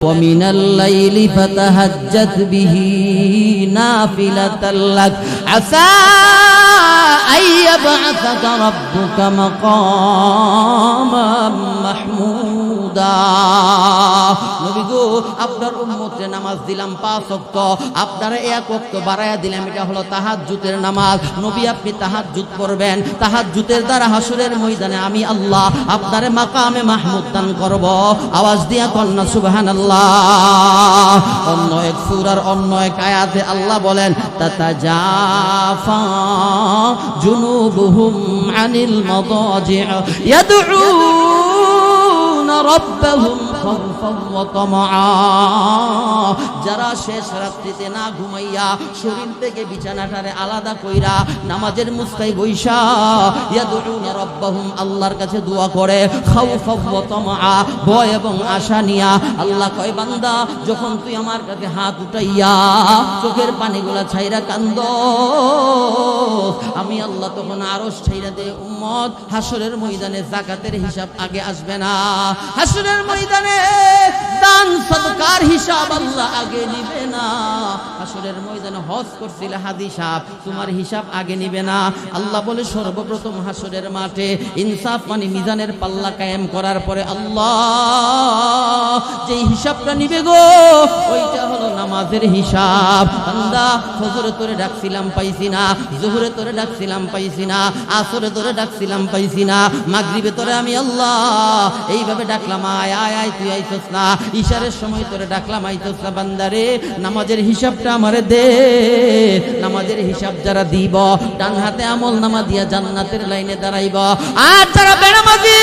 ومن الليل فتهجد به نافلة لك عسى أن يبعثك ربك مقاما محمودا নবী গো আপনার উম্মতের নামাজ দিলাম 5 ওয়াক্ত আপনারা এক ওয়াক্ত বাড়ায়া দিলাম এটা হলো তাহাজ্জুদের নামাজ নবী আপনি তাহাজ্জুদ পড়বেন তাহাজ্জুদের দ্বারা হাসরের ময়দানে আমি আল্লাহ আপনারে মাকামে মাহমুদ দান করব আওয়াজ দিয়া কন্না সুবহানাল্লাহ অন্য এক সূরার অন্য এক আয়াতে আল্লাহ বলেন তাতাজাফা জুনুবুহুম আনিল মাদাজি' ইয়াদউনা রাব্বাহুম খাউফান ওয়া তামআ যারা শেষ রাত্রিতে না ঘুমাইয়া শরীর থেকে বিছানাটারে আলাদা কইরা নামাজের মুস্তাই বইসা ইয়াদউনা রাব্বাহুম আল্লাহর কাছে দোয়া করে খাউফান ওয়া তামআ ভয় এবং আশা নিয়া আল্লাহ কয় বান্দা যখন তুই আমার কাছে হাত উঠাইয়া চোখের পানিগুলা ছাইরা কান্দো আমি আল্লাহ তখন আরশ ছাইরা দে উম্মত হাসরের ময়দানে যাকাতের হিসাব আগে আসবে না হাসরের ময়দানে দান সদকার হিসাব আল্লাহ আগে নিবে না হাসরের ময়দানে হজ করছিল হাদি সাহেব তোমার হিসাব আগে নিবে না আল্লাহ বলে সর্বপ্রথম হাসরের মাঠে ইনসাফ মানে মিজানের পাল্লা কায়েম করার পরে আল্লাহ যে হিসাবটা নিবে গো ওইটা হলো নামাজের হিসাব বান্দা ফজরে তোরে ডাকছিলাম পাইছি না যোহরে তোরে ডাকছিলাম পাইছি না আসরে তোরে ডাকছিলাম পাইছি না মাগরিবে তোরে আমি আল্লাহ এইভাবে ডাকলাম আয় আয় আয় তুই আইছস না ইশারের সময় তোরে ডাকলাম আইছস না বান্দারে নামাজের হিসাবটা আমারে দে নামাজের হিসাব যারা দিব ডান হাতে আমল নামা দিয়া জান্নাতের লাইনে দাঁড়াইব আর যারা বেনামাজি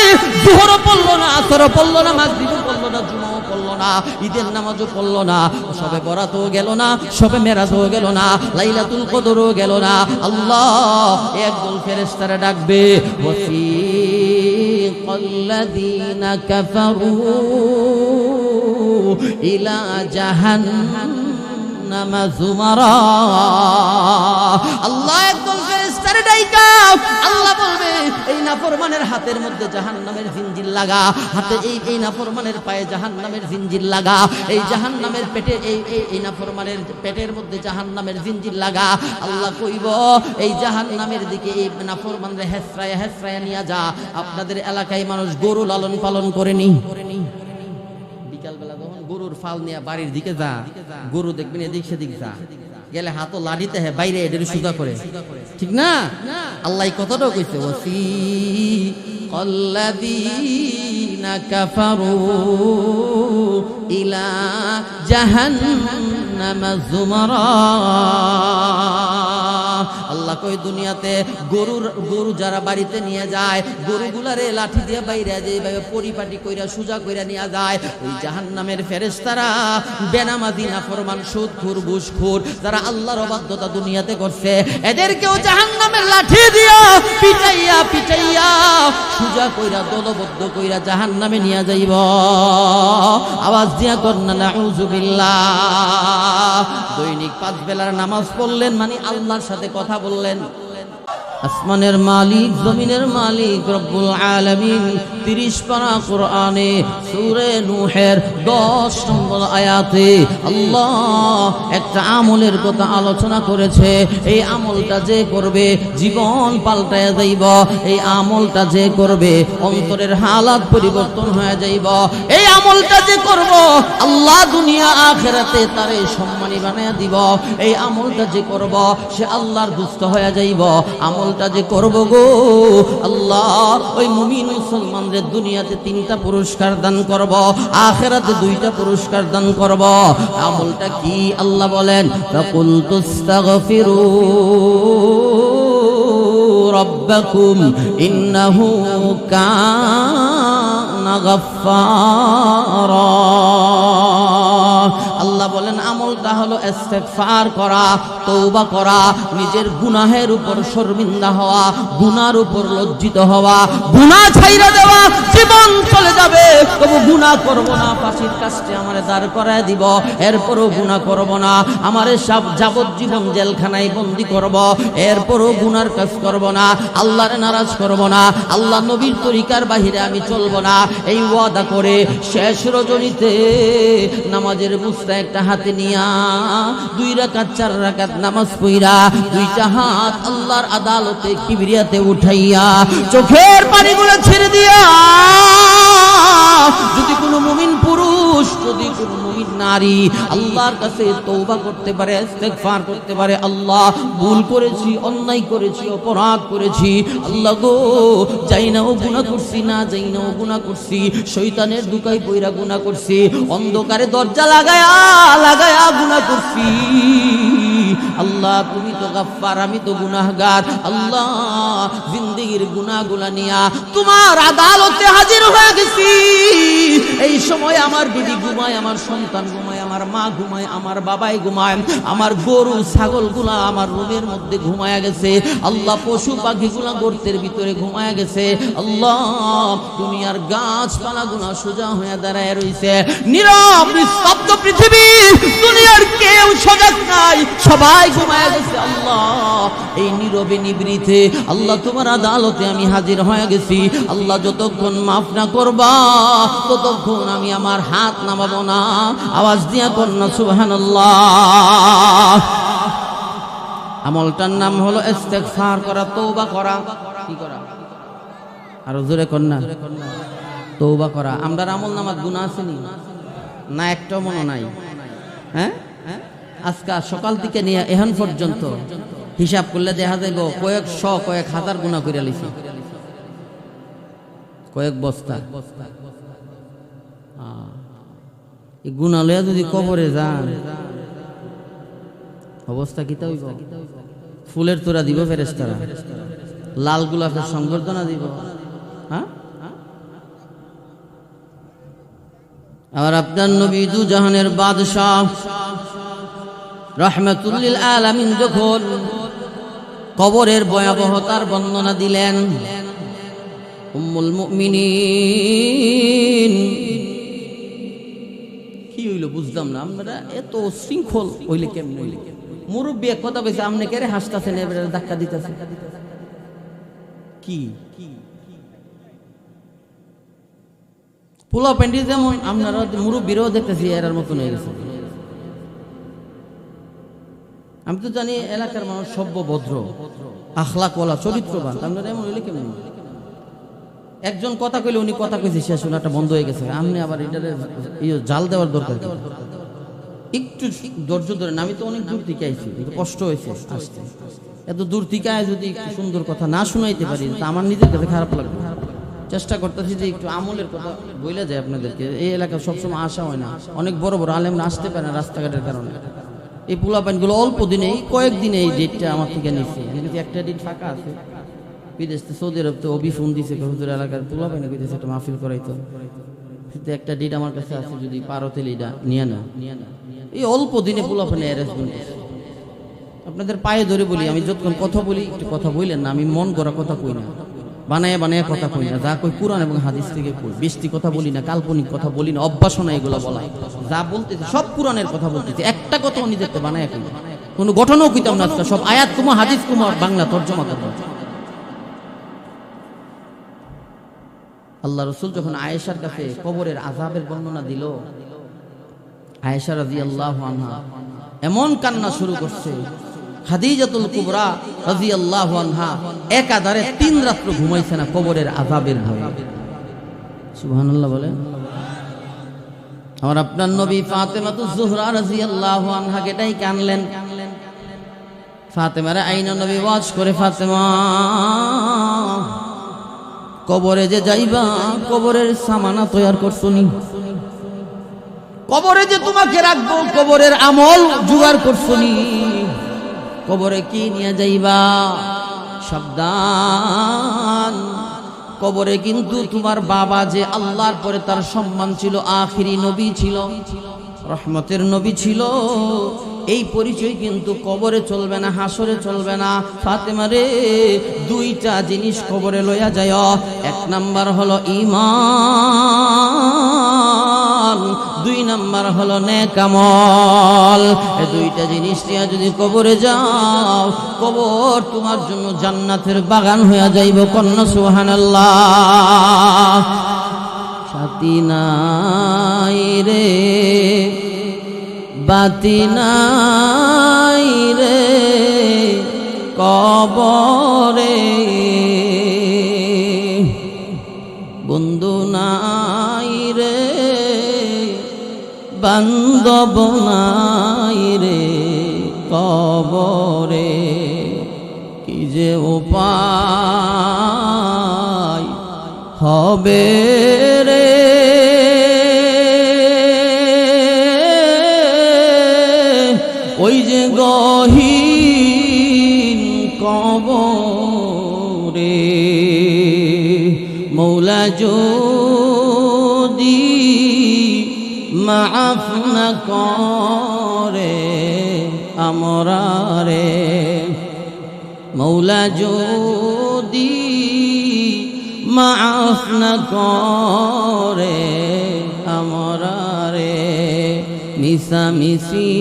যোহরও পড়লো না আসরও পড়লো না মাগরিবও পড়লো না জুমাও পড়লো না ঈদের নামাজও পড়লো না সবে বরাতও গেল না সবে মেরাজও গেল না লাইলাতুল কদরও গেল না আল্লাহ একদল ফেরেশতারা ডাকবে ওয়াসিকাল্লাযীনা কাফারু ইলা জাহান্নামা যুমারা আল্লাহ একদল ফেরেশতারে ডাইকা আল্লাহ বলবে এই নাফরমানের হাতের মধ্যে জাহান্নামের জিঞ্জির লাগা হাতে এই নাফরমানের পায়ে জাহান্নামের জিঞ্জির লাগা এই জাহান্নামের পেটে এই নাফরমানের পেটের মধ্যে জাহান্নামের জিঞ্জির লাগা আল্লাহ কইব এই জাহান্নামের দিকে এই নাফরমানরে হেসরায়া নিয়ে যা আপনাদের এলাকায় মানুষ গরু লালন পালন করেনি বিকালবেলা যখন গরুর ফাল নিয়ে বাড়ির দিকে যা গরু দেখবেন এদিক সেদিক যা গেলে হাতও লাঠিতে হ্যাঁ বাইরে এদের সুজা করে ঠিক না আল্লাহ কতটা কইছে ওয়াসিকাল্লাযীনা কাফারু ইলা জাহান্নামা যুমারা আল্লাহ কই দুনিয়াতে গরু যারা বাড়িতে নিয়ে যায় গরুগুলারে লাঠি দিয়ে বাইরে যেভাবে পরিপাটি কইরা সুজা কইরা নিয়ে যায় ওই জাহান্নামের ফেরেশতারা বেনামাজি নাফরমান সুদখোর ঘুষখোর যারা আল্লাহর অবাধ্যতা দুনিয়াতে করছে এদেরকেও জাহান্নামের লাঠি দিয়া পিটাইয়া সুজা কইরা দলবদ্ধ কইরা জাহান্নামে নিয়ে যাইব আওয়াজ দিয়া করনা নাউযুবিল্লাহ দৈনিক 5 বেলার নামাজ পড়লেন মানে আল্লাহর সাথে কথা বললেন আসমানের মালিক জমিনের মালিক রব্বুল আলামিন 30 পারা কোরআনে সূরা নূহের 10 নম্বর আয়াতে আল্লাহ একটা আমলের কথা আলোচনা করেছে এই আমলটা যে করবে জীবন পাল্টায়া যাইব এই আমলটা যে করবে অন্তরের হালাত পরিবর্তন হয়ে যাইব এই আমলটা যে করব আল্লাহ দুনিয়া আখিরাতে তারে সম্মানী বানায়া দিব এই আমলটা যে করব সে আল্লাহর দুষ্ট হয়ে যাইব আমলটা যে করব গো আল্লাহ ওই মুমিন মুসলমানদের দুনিয়াতে 3টা পুরস্কার দান করব আখিরাতে 2টা পুরস্কার দান করব আমলটা কি আল্লাহ বলেন ফাকুল তুস্তাগফিরু রাব্বাকুম ইন্নাহু কানা গাফফারা আল্লাহ বলেন আমল তা হলো ইস্তেগফার করা, তওবা করা, নিজের গুনাহের উপর শর্মিন্দা হওয়া, গুনার উপর লজ্জিত হওয়া, গুনাহ ছাইরা দেওয়া। জীবন চলে যাবে তবু গুনাহ করব না, ফাঁসির কাস্টে আমারে দাঁড় করায় দিব, এরপরও গুনাহ করব না, আমারে সব যাবজ্জীবন জেলখানায় বন্দি করব, এরপরও গুনার কাজ করব না, আল্লাহরে নারাজ করব না, আল্লাহ নবীর তরিকার বাহিরে আমি চলব না। এই ওয়াদা করে শেষ রজনীতে নামাজের বুঝটা একটা হাতে নিয়া 2 রাকাত 4 রাকাত নামাজ পড়া, 2টা হাত আল্লাহর আদালতে কিবরিয়াতে উঠাইয়া চোখের পানিগুলো ছেড়ে দিয়া, যদি কোনো মুমিন পুরুষ, যদি কোনো মুমিন নারী আল্লাহর কাছে তওবা করতে পারে, ইস্তেগফার করতে পারে, আল্লাহ ভুল করেছি, অন্যায় করেছি, অপরাধ করেছি, আল্লাহ গো যাই না ও গুনাহ করছি, না যাই না ও গুনাহ করছি, শয়তানের দুকায় পইরা গুনাহ করছি, অন্ধকারে দরজা লাগায়া লাগায়া গুনাহ করছি, আল্লাহ তুমি তো গাফফার, আমি তো গুনাহগার, আল্লাহ জিন্দেগীর গুনাহগুলা নিয়া তোমার আদালতে হাজির হয়ে গেছি। এই সময় আমার বিবি ঘুমায়, আমার সন্তান ঘুমায়, আমার মা ঘুমায়, আমার বাবাই ঘুমায়, আমার গরু ছাগলগুলা আমার রুমের মধ্যে ঘুমায়া গেছে, আল্লাহ পশু পাখিগুলা গর্তের ভিতরে ঘুমায়া গেছে, আল্লাহ দুনিয়ার গাছপালাগুলা সোজা হয়ে দাঁড়ায় রইছে, নীরব নিস্তব্ধ পৃথিবী, দুনিয়ার কেউ সজাগ নাই, সবাই ঘুমায়া গেছে। আল্লাহ এই নীরবে নিবৃতে আল্লাহ তোমার আদালতে আমি হাজির হয়ে গেছি, আল্লাহ যতক্ষণ মাফ না করবা ততক্ষণ আমি আমার হাত নামাবো না। আওয়াজ দিয়া কন্যা সুবহানাল্লাহ। আমলটার নাম হলো ইস্তেগফার করা, তওবা করা। কি করা? আরো জোরে কন্যা, তওবা করা। আমরা আমল নামাজ গুনাহ আসেনি না, একটাও মনে নাই। হ্যাঁ, আজকে সকাল থেকে নিয়ে এখন পর্যন্ত হিসাব করলে দেখা যাইব কয়েক হাজার গুনাহ করে লিছি, কয়েক বস্তা। এই গুনাহ লইয়া যদি কবরে যান অবস্থা কি হইব? ফুলের তোরা দিব ফেরেশতারা, লাল গোলাপের সংবর্ধনা দিব। হ্যাঁ, আর আপনার নবী দু জাহানের বাদশাহ রাহমাতুল লিল আলামিন যখন কবরের ভয়াবহতার বর্ণনা দিলেন, উম্মুল মুমিনিন কি হইল বুঝলাম না, আমরা এত শৃঙ্খল হইলে কেমন হইলে? মুরব্বী এক কথা কইছে, আমনে কেরে হাসতাছেন, এবারে ধাক্কা দিতেছেন কি? পোলা প্যান্ডি যেমন আপনারা মুরব্বীরাও দেখতেছি এরার মতন হয়ে গেছে। আমি তো জানি এলাকার মানুষ সভ্য, ভদ্র, আখলাকওয়ালা, চরিত্রবান, আপনারা এমন হইলে কেমন? একজন কথা কইলে উনি কথা কইছে, শেষ শোনাটা বন্ধ হয়ে গেছে, আপনি আবার এটারে জাল দেওয়ার দরকার। একটু ধৈর্য ধরেন, আমি তো অনেক দূর থেকে আইছি, কষ্ট হয়েছে আসতে, এত দূর থেকে যদি একটু সুন্দর কথা না শুনাইতে পারি তা আমার নিজের কাছে খারাপ লাগবে। চেষ্টা করতেছি যে একটু আমলের কথা বলে যায় আপনাদেরকে। এই এলাকা সবসময় আসা হয় না, অনেক বড় বড় আলেমরা আসতে পারে না রাস্তাঘাটের কারণে। এই পোলাপাইনগুলো অল্প দিনে, কয়েকদিনে এই ডেটটা আমার থেকে নিচ্ছে, কিন্তু একটা ডেট ফাঁকা আছে বিদেশ থেকে, সৌদি আরব তো অবি ফোন দিছে হুজুর এলাকার পোলাপাইনে কইতেছে একটা মাহফিল করাইতো, কিন্তু একটা ডেট আমার কাছে আছে, যদি পারো তাহলে এটা নিয়ে না। এই অল্প দিনে পোলাপাইনে অ্যারেঞ্জমেন্ট। আপনাদের পায়ে ধরে বলি, আমি যতক্ষণ কথা বলি একটু কথা বললেন না, আমি মন করা কথা কই না, বানায় বানায় কথা কই না, যা কই কুরআন এবং হাদিস থেকে কই, বেশি কথা বলি না, কাল্পনিক কথা বলি না, অভ্যাস না এগুলো বলা, যা বলতেছি সব কুরআনের কথা বলতেছি, একটা কথা নিজেকে বানায় কই, কোনো ঘটনাও কইতাম না, সব আয়াত কুমা হাদিস কুমা বাংলা তর্জমা করব। আল্লাহ রাসূল যখন আয়েশার কাছে কবরের আযাবের বর্ণনা দিল, আয়েশা রাদিয়াল্লাহু আনহা এমন কান্না শুরু করছে, খাদিজাতুল কুবরা রাদিয়াল্লাহু আনহা একাধারে 3 রাত্র ঘুমাইছে না কবরের আযাবের ভয়ে। সুবহানাল্লাহ বলেন। আর আপনার নবী ফাতেমাতুজ জোহরা রাদিয়াল্লাহু আনহা কেটাই কানলেন। ফাতেমারে আইনা নবী ওয়াজ করে, ফাতেমা কবরে যে যাইবা, কবরের সামানা তৈয়ার করছনি, কবরে যে তোমাকে রাখবো কবরের আমল জোগাড় করছনি, কবরে কি নিয়ে যাইবা? সাবধান, কবরে কিন্তু তোমার বাবা যে আল্লাহর পরে তার সম্মান ছিল, আখিরি নবী ছিল, রহমতের নবী ছিল, এই পরিচয় কিন্তু কবরে চলবে না, হাসরে চলবে না। ফাতেমা রে, দুইটা জিনিস কবরে লইয়া যায়। এক নাম্বার হলো ঈমান, দুই নাম্বার হলো নেক আমল। এই দুইটা জিনিস নিয়ে যদি কবরে যাও, কবর তোমার জন্য জান্নাতের বাগান হইয়া যাইব। কন্যা সুবহানাল্লাহ। সাথী নাই রে, বাতি নাই রে কবরে, বন্ধু নাই রে, বান্ধব নাই রে কবরে। কি যে উপায় হবে রে, ওই যে গহীন কবরে। মৌলা যদি মাফ না করে আমরা রে, মৌলা যদি মাফ না করে আমরা রে, মিশামিশি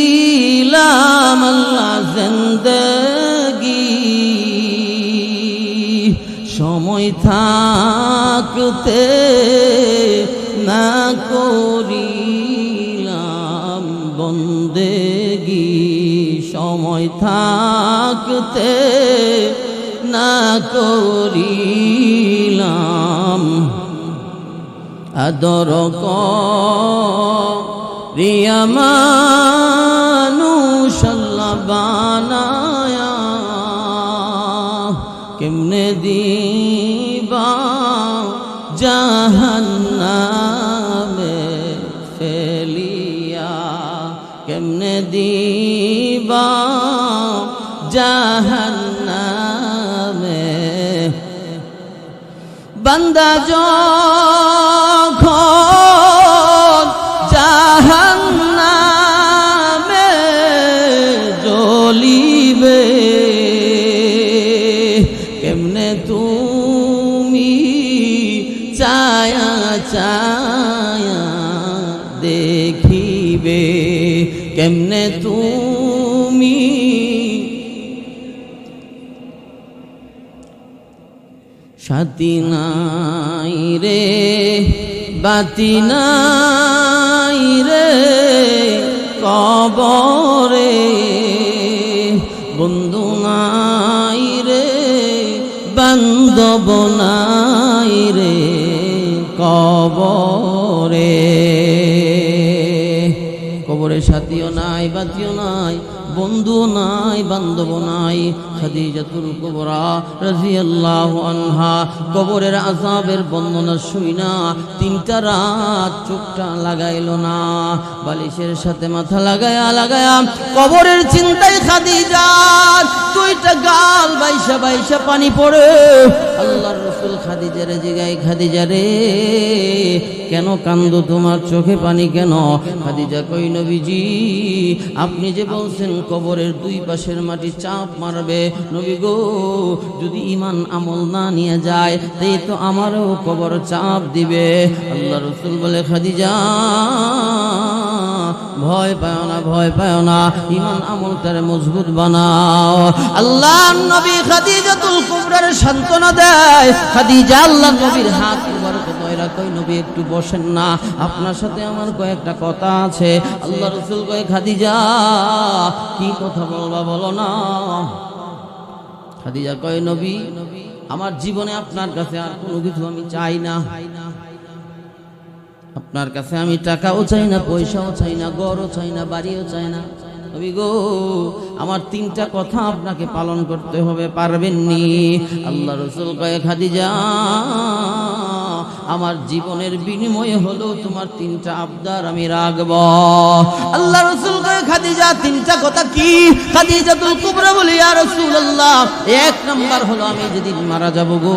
কাটাইলাম আল্লাহ জিন্দেগি, সময় থাকতে না করিলাম বন্দেগি, সময় থাকতে না করিলাম আদর করিয়া মানুষ আল্লাহ বানায়া, কেমনে দিবা জাহান্নামে ফেলিয়া, কেমনে দিবা জাহান্নামে। বান্দা যখন জাহান্নামে জ্বলিবে, কেমনে তুমি চায়া চায়া দেখিবে, কেমনে তুমি সাথী নাই রে, বাতি নাই রে কবরে, বন্ধু নাই রে, বান্ধব নাই রে কবরে। কবরে সাথীও নাই, বাতিও নাই, বন্ধু নাই, বান্ধব নাই। খাদিজাতুল কুবরা রাদিয়াল্লাহু আনহা কবরের আযাবের বর্ণনা শুইনা 3টা রাত চোখটা লাগাইল না, বালিশের সাথে মাথা লাগায়া লাগায়া কবরের চিন্তায় খাদিজার 2টা গাল বাইসা বাইসা পানি পড়ে। আল্লাহর রাসূল খাদিজারে জিগায়, খাদিজা রে কেন কান্দো, তোমার চোখে পানি কেন? খাদিজা কই, নবীজি আপনি যে বলছেন কবরের 2 পাশের মাটি চাপ মারবে, নবী গো যদি ঈমান আমল না নিয়ে যায় তাই তো আমারও কবর চাপ দিবে। আল্লাহ রাসূল বলে, খাদিজা ভয় পাও না, ভয় পাও না, ঈমান আমলটারে মজবুত বানাও। আল্লাহর নবী খাদিজাতুল কুবরার সান্ত্বনা দেয়। খাদিজা আল্লাহ নবীর হাত মুবারক ধরে কই, নবী একটু বসেন না, আপনার সাথে আমার কয়েকটা কথা আছে। আল্লাহ রাসূল কয়, খাদিজা কি কথা বলবা বলো না। খাদিজা কয়, নবী আমার জীবনে আপনার কাছে আর কোনো কিছু আমি চাই না, আপনার কাছে আমি টাকাও চাই না, পয়সাও চাই না, ঘরও চাই না, বাড়িও চাই না। নবী গো আমার 3টা কথা আপনাকে পালন করতে হবে, পারবেন নি? আল্লাহ রাসূল কয়, খাদিজা আমার জীবনের বিনিময়ে হলো তোমার তিনটা আবদার আমি রাখব। আল্লাহ রাসূল কয় খাদিজা তিনটা কথা কি? খাদিজাতুল কুবরা বলে ইয়া রাসূলুল্লাহ, এক নাম্বার হলো আমি যেদিন মারা যাব গো,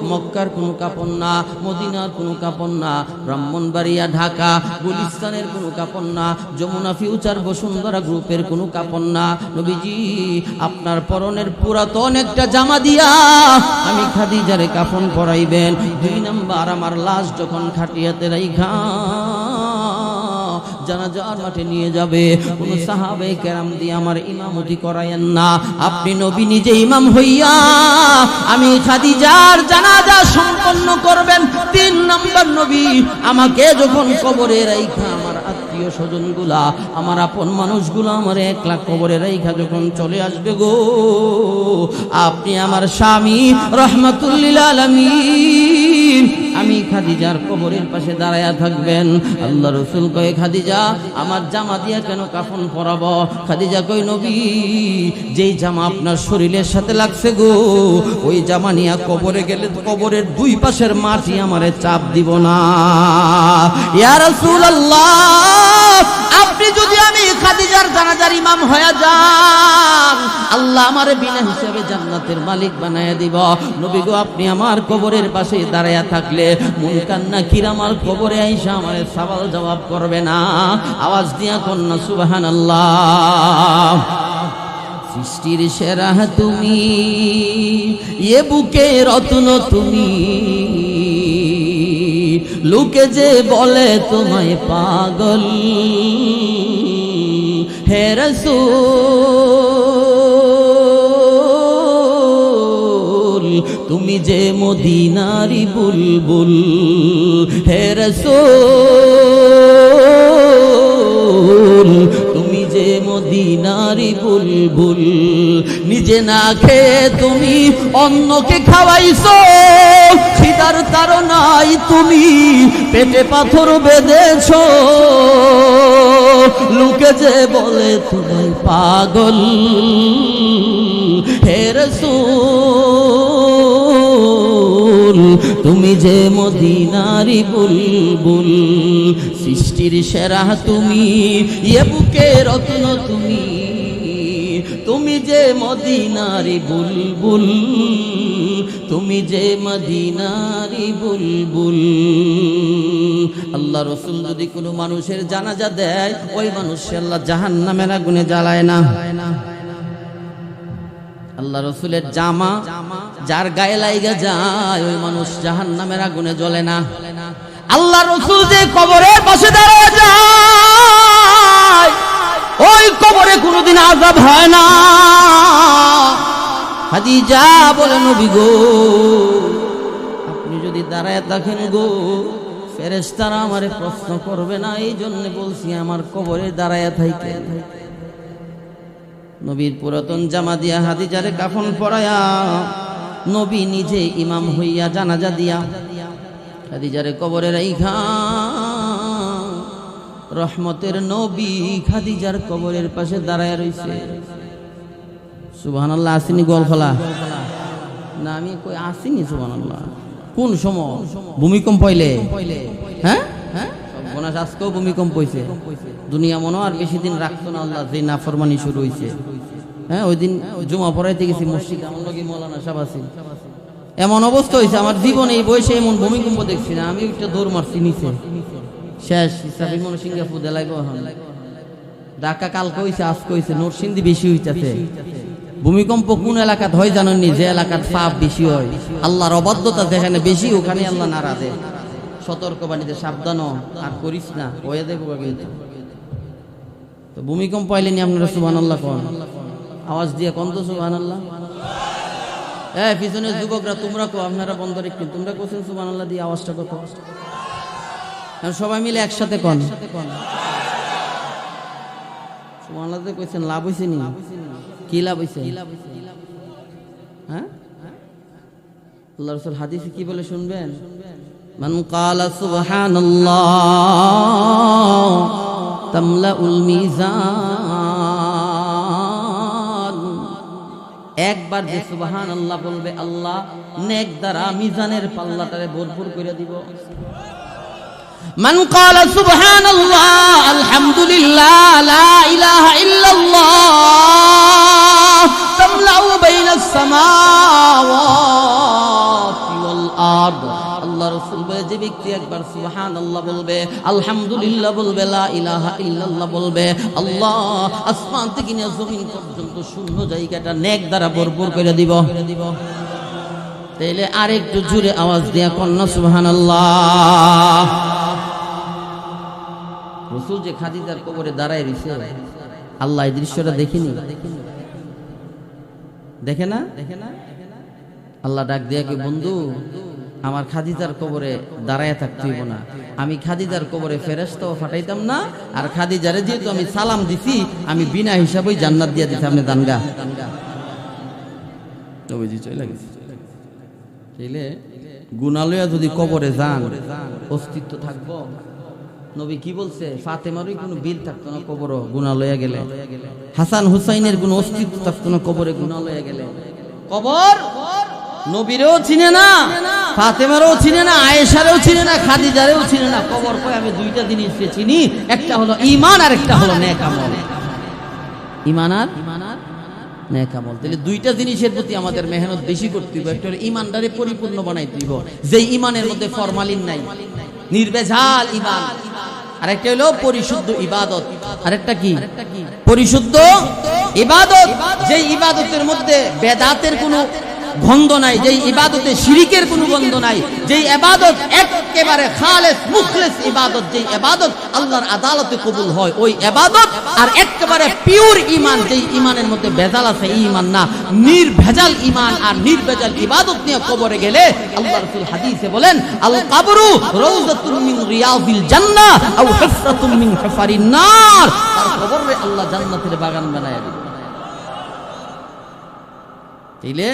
মক্কার কোনো কাপড় না, মদিনার কোনো কাপড় না, ব্রাহ্মণবাড়িয়া ঢাকা গুলিস্তানের কোনো কাপড় না, যমুনা ফিউচার বসুন্ধরা গ্রুপের কোনো কাপড় না, নবীজি আপনার পরনের পুরাতন একটা জামা দিয়া আমি খাদিজারে কাফন পরাইবেন। দুই নাম্বার আমার লাশ যখন খাটিয়াতে রাইখা জানাজার মাঠে নিয়ে যাবে, কোন সাহাবে কেরাম দিয়ে আমার ইমামতি করায়েন না, আপনি নবী নিজে ইমাম হইয়া আমি খাদিজার জানাজা সম্পন্ন করবেন। তিন নাম্বার নবী আমাকে যখন কবরে রাইখা আমার আত্মীয় স্বজনগুলা, আমার আপন মানুষগুলা আমার একলা কবরে রাইখা যখন চলে আসবে গো, আপনি আমার স্বামী রহমাতুল লিল আলামিন আমি খাদিজার কবরের পাশে দাঁড়ায়া থাকবেন। আল্লাহ রাসূল কয় খাদিজা আমার জামা দিয়া কেন কাফন পরাবো? খাদিজা কয় নবী যেই জামা আপনার শরীরের সাথে লাগছে গো, ওই জামা নিয়ে কবরে গেলে কবরের দুই পাশের মাটি আমারে চাপ দিব না। ইয়া রাসূলুল্লাহ, আপনি যদি আমি খাদিজার জানাজার ইমাম হয়ে যান, আল্লাহ আমারে বিনা হিসাবে জান্নাতের মালিক বানায়া দিব। নবী গো আপনি আমার কবরের পাশে দাঁড়ায়া থাকলে মুনকার নাকির আমার কবরে আইসা আমারে সওয়াল জবাব করবে না। আওয়াজ দিয়া কন্যা সুবহানাল্লাহ। সৃষ্টির সেরা তুমি, এ বুকে রত্ন তুমি, লোকে যে বলে তোমায় পাগল, হে রাসূল তুমি যে মদিনারি বুলবুল, হে রাসূল তুমি যে মদিনারি বুলবুল, নিজে না খেয়ে তুমি অন্যকে খাওয়াইছো, খিদার তাড়নায় তুমি পেটে পাথর বেঁধেছো, লোকে যে বলে তুমি পাগল, হে রাসূল তুমি যে মদিনারি বুলবুল, সৃষ্টির সেরা তুমি, এ বুকে রত্ন তুমি, তুমি যে মদিনারি বুলবুল, তুমি যে মদিনারি বুলবুল। আল্লাহ রাসূল যদি কোনো মানুষের জানাজা দেয়, ওই মানুষকে আল্লাহ জাহান্নামের আগুনে জ্বালায় না। আল্লাহ রাসূলের জামা যার গায়ে লাইগা যায়, ওই মানুষ জাহান্নামের আগুনে জ্বলে না। আল্লাহ রাসূল যে কবরের পাশে দাঁড়ায় যায়, ওই কবরে কোনোদিন আযাব হয় না। খাদিজা বলে নবী গো আপনি যদি দাঁড়ায় থাকেন গো, ফেরেশতারা আমারে প্রশ্ন করবে না, এই জন্য বলছি আমার কবরে দাঁড়ায় থাকেন। নবীর পুরাতন জামা দিয়া খাদিজারে কাফন পরায়া নবী নিজে ইমাম হইয়া জানাজা দিয়া খাদিজারে কবরে রাইখা, রহমতের নবী খাদিজার কবরের পাশে দাঁড়ায় রইছে। সুবহানাল্লাহ। আসিনি গোলখোলা না? আমি কই আসিনি সুবহানাল্লাহ। কোন সময়? ভূমিকম্প হইলে? হ্যাঁ হ্যাঁ, বোনাস আজকেও ভূমিকম্প হইছে। দুনিয়া মনে আর বেশি দিন রাখতো না, আল্লাহ যে নাফরমানি শুরু হইছে। হ্যাঁ, ওই দিন জুমা পড়াইতে গেছি মসজিদ, আমার লগে মৌলানা সাহেব আছেন। এমন অবস্থা হয়েছে আমার জীবনে এই বয়সে এমন ভূমিকম্প দেখছি না। আমি একটা দৌড় মারছি নিচে, শেষ হিসাবে মনে সিঙ্গাপুর দেলাইব। ঢাকা কালকে হয়েছে, আজকে হয়েছে, নরসিংদী বেশি হইতেছে। ভূমিকম্প কোন এলাকাত হয় জানেননি? যে এলাকার পাপ বেশি হয়, আল্লাহর অবাধ্যতা যেখানে বেশি, ওখানে আল্লাহ নারাজে। সতর্কবাণীতে সাবধান আর করিস না, হয়ে দেবো কিন্তু। তো ভূমিকম্প আইলেনি আপনারা সুবহানাল্লাহ কোন? আওয়াজ দিয়ে কোন তো সুবহানাল্লাহ। হ্যাঁ, পিছনের যুবকরা তোমরা কো, আপনারা বন্ধ রেখে তোমরা কোছেন সুবহানাল্লাহ দিয়ে আওয়াজটা কত? সবাই মিলে একসাথে কোন সুবহানাল্লাহ দিয়ে কইছেন। লাভ হইছে নি? কি লাভ হইছে? হ্যাঁ, আল্লাহর রাসূল হাদিসে কি বলে শুনবেন? মান ক্বালা সুবহানাল্লাহ তামলাউল মিজান। একবার যে সুবহানাল্লাহ বলবে, আল্লাহ নেক দ্বারা মিজানের পাল্লাটারে ভরপুর করে দিব। মান ক্বালা সুবহানাল্লাহ আলহামদুলিল্লাহ লা ইলাহা ইল্লাল্লাহ তামলাউ বাইনাস সামাওয়াতি ওয়াল আরদ। আল্লাহ রাসূল বলে, যে ব্যক্তি একবার সুবহানাল্লাহ বলবে, আলহামদুলিল্লাহ বলবে, লা ইলাহা ইল্লাল্লাহ বলবে, আল্লাহ আসমান থেকে নিয়ে জমিন পর্যন্ত শূন্য জায়গাটা নেক দ্বারা ভরপুর করে দিব। তাইলে আরেকটু জোরে আওয়াজ দিয়া কন্যা সুবহানাল্লাহ। রাসূল যে খাদিজার কবরে দাঁড়ায় রইছে, আল্লাহ এই দৃশ্যটা দেখিনি, দেখে না? আল্লাহ ডাক দিয়া কি, বন্ধু আমার খাদিজার কবরে দাঁড়ায় থাকতে হইব না, আমি খাদিজার কবরে ফেরেশতাও পাঠাইতাম না, আর খাদিজারে যেহেতু আমি সালাম দিছি, আমি বিনা হিসাবেই জান্নাত দিয়া দিছি। আপনি দানগা নবীজি চলে গেছে। তাইলে গুনালয়া যদি কবরে যান, অস্তিত্ব থাকবো? নবী কি বলছে, ফাতেমারই কোনো বিল থাকতো না কবর গুনালয়া গেলে, হাসান হুসাইনের কোনো অস্তিত্ব থাকতো না কবরে গুনালয়া গেলে। কবর নবীরেও চিনে না, ফাতেমারও চিনে না, আয়েশারেও চিনে না, খাদিজারেও চিনে না। কবর কয় আমি দুইটা জিনিস চিনি, একটা হলো ঈমান আর একটা হলো নেক আমল। ঈমান আর নেক আমল। তাহলে দুইটা জিনিসের প্রতি আমাদের মেহনত বেশি করতে হবে। একটা হলো ঈমানদারে পরিপূর্ণ বানাইতে হবে, যেই ঈমানের মধ্যে ফরমালিন নাই, নির্ভেজাল ঈমান। আরেকটা হলো পরিশুদ্ধ ইবাদত। আরেকটা কি? পরিশুদ্ধ ইবাদত, যেই ইবাদতের মধ্যে বেদাতের কোনো গন্ধ নাই, যেই ইবাদতে শিরিকের কোনো গন্ধ নাই, যেই ইবাদত একেবারে খালেস মুখলেস ইবাদত, যেই ইবাদত আল্লাহর আদালতে কবুল হয়, ওই ইবাদত। আর একেবারে পিওর ঈমান, যেই ঈমানের মধ্যে ভেজাল আছে, এই ঈমান না। নির্ভেজাল ঈমান আর নির্ভেজাল ইবাদত নিয়ে কবরে গেলে আল্লাহ রাসূল হাদিসে বলেন, আল কবরু রাউযাতুম মিন রিয়াযিল জান্নাহ আও হুফরাতুম মিন হুফারিন নার। তার কবরে আল্লাহ জান্নাতের বাগান বানায় দিবেন। তাইলে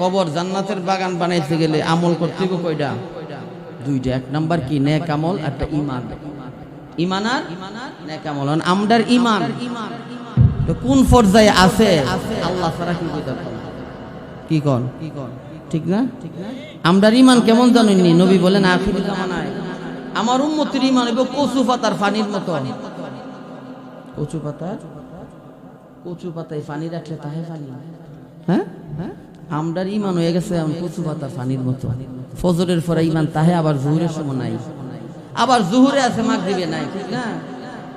কবর জান্নাতের বাগান বানাইতে গেলে আমল করতে হবে কয়টা? দুইটা। এক নাম্বার কি? নেক আমল, একটা ঈমান। ঈমান আর নেক আমল। আমরার ঈমান তো কোন পর্যায়ে আছে আল্লাহ ছাড়া কি কইতে পারবে? কি কোন ঠিক না? আমরার ঈমান কেমন জানেননি? নবী বলেন, আখিরি জামানায় আমার উম্মতের ঈমান হবে কচু পাতার পানির মতো। কচু পাতায় পানি রাখলে তাহে পানি। হ্যাঁ, আমরার ঈমান হয়ে গেছে এখন কচু পাতার পানির মতো। ফজরের পরে ঈমান তাহে, আবার জোহরের সময় নাই, আবার জোহরে আছে মাগরিবে নাই, ঠিক না?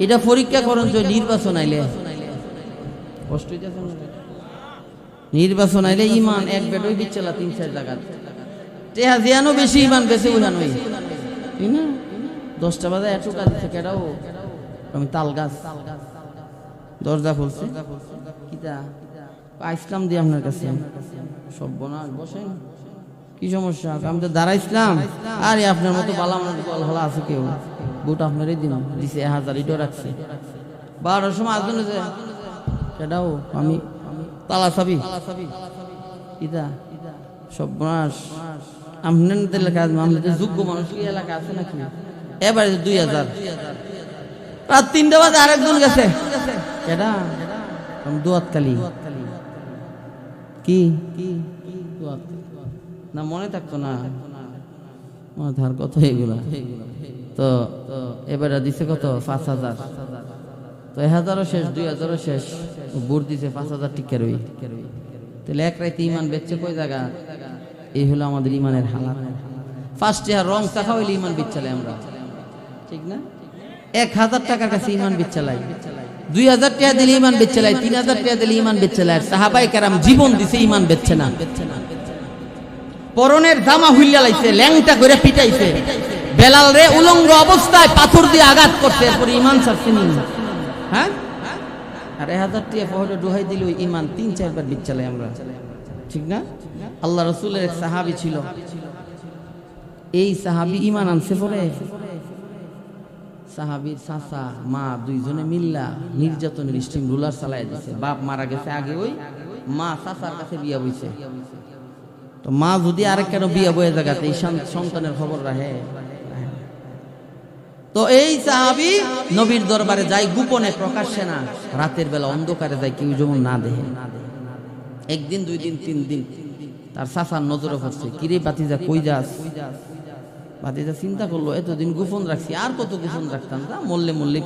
এটা পরীক্ষা করুন যে নির্বাচন আইলে কষ্ট হইতেছে। নির্বাচন আইলে ঈমান এক বেডই বিচ্ছেলা ৩-৪ জায়গা টেহা জিয়ানো বেশি, ঈমান বেশি উঠানোই, ঠিক না? 10টা বাজে এত কাজ থেকে এটাও আমি তাল গাছ দরজা খুলছে, কিতা আইসলাম দিয়ে আপনার কাছে সর্বনাশ। বসেন, কি সমস্যা? আমি তো দাঁড়াইছিলাম, আরে আপনার মতো বালা গল হলা আছে কেউ? বুট আপনারই দিন দিছে 1000 ইটো রাখছে। 12টার সময় আসবেন যে সেটাও আমি তালা চাবি, কিতা সর্বনাশ। আপনাদের এলাকা, আমাদের যোগ্য মানুষ কি এলাকা আছে নাকি? এবারে 2000 রাত 3টা বাজে আরেকজন গেছে, এটা দোয়াতকালী কি না মনে থাকতো না, ধার কত এগুলা। তো এবারে দিছে কত? 5000। তো 1000ও শেষ, 2000ও শেষ, বুট দিছে 5000 টিকা রই। তাহলে এক রাইতে ঈমান বেচছে কয় জায়গা? এই হলো আমাদের ঈমানের হালাত। ফার্স্টে আর রং চাখা হইলে ঈমান বিচ্ছালে আমরা, ঠিক না? 1000 টাকার কাছে ঈমান বিচ্ছালাই, 2000 টাকা দিলে ঈমান বেচলাই, 3000 টাকা দিলে ঈমান বেচলাই। সাহাবায়ে কেরাম জীবন দিছে, ঈমান বেচছে না। পরনের জামা হুইল্লা লাইছে, ল্যাংটা করে পিটাইছে, বেলাল রে উলঙ্গ অবস্থায় পাথর দিয়ে আঘাত করছে, এরপরে ঈমান ছাড়ছে নি। হ্যাঁ, আর 1000 টাকা পকেটে ডুহাই দিল, ঈমান 3-4 বার বিচ্ছালাই আমরা, ঠিক না? আল্লাহ রাসূলের এক সাহাবী ছিল, এই সাহাবী ঈমান আনছে পরে সাহাবীর চাচা মা দুইজনে মিল্লা নির্যাতনের স্টিম রুলার চালায় দিছে। বাপ মারা গেছে আগে, ওই মা চাচার কাছে বিয়া বইছে। তো মা যদি আরেক কেন বিয়া বয়ে জায়গাতে এই সন্তানের খবর রাখে। তো এই সাহাবী নবীর দরবারে যায় গোপনে, প্রকাশ্যে না, রাতের বেলা অন্ধকারে যায়, কেউ যেমন না দেখে। একদিন, 2 দিন, 3 দিন তার চাচার নজরে পড়ছে, কিরে বাতিজা কই যাস? বাতিজা চিন্তা করলো, এতদিন গোপন রাখছি, আর কত গোপন রাখতাম, তা মরলে মরলে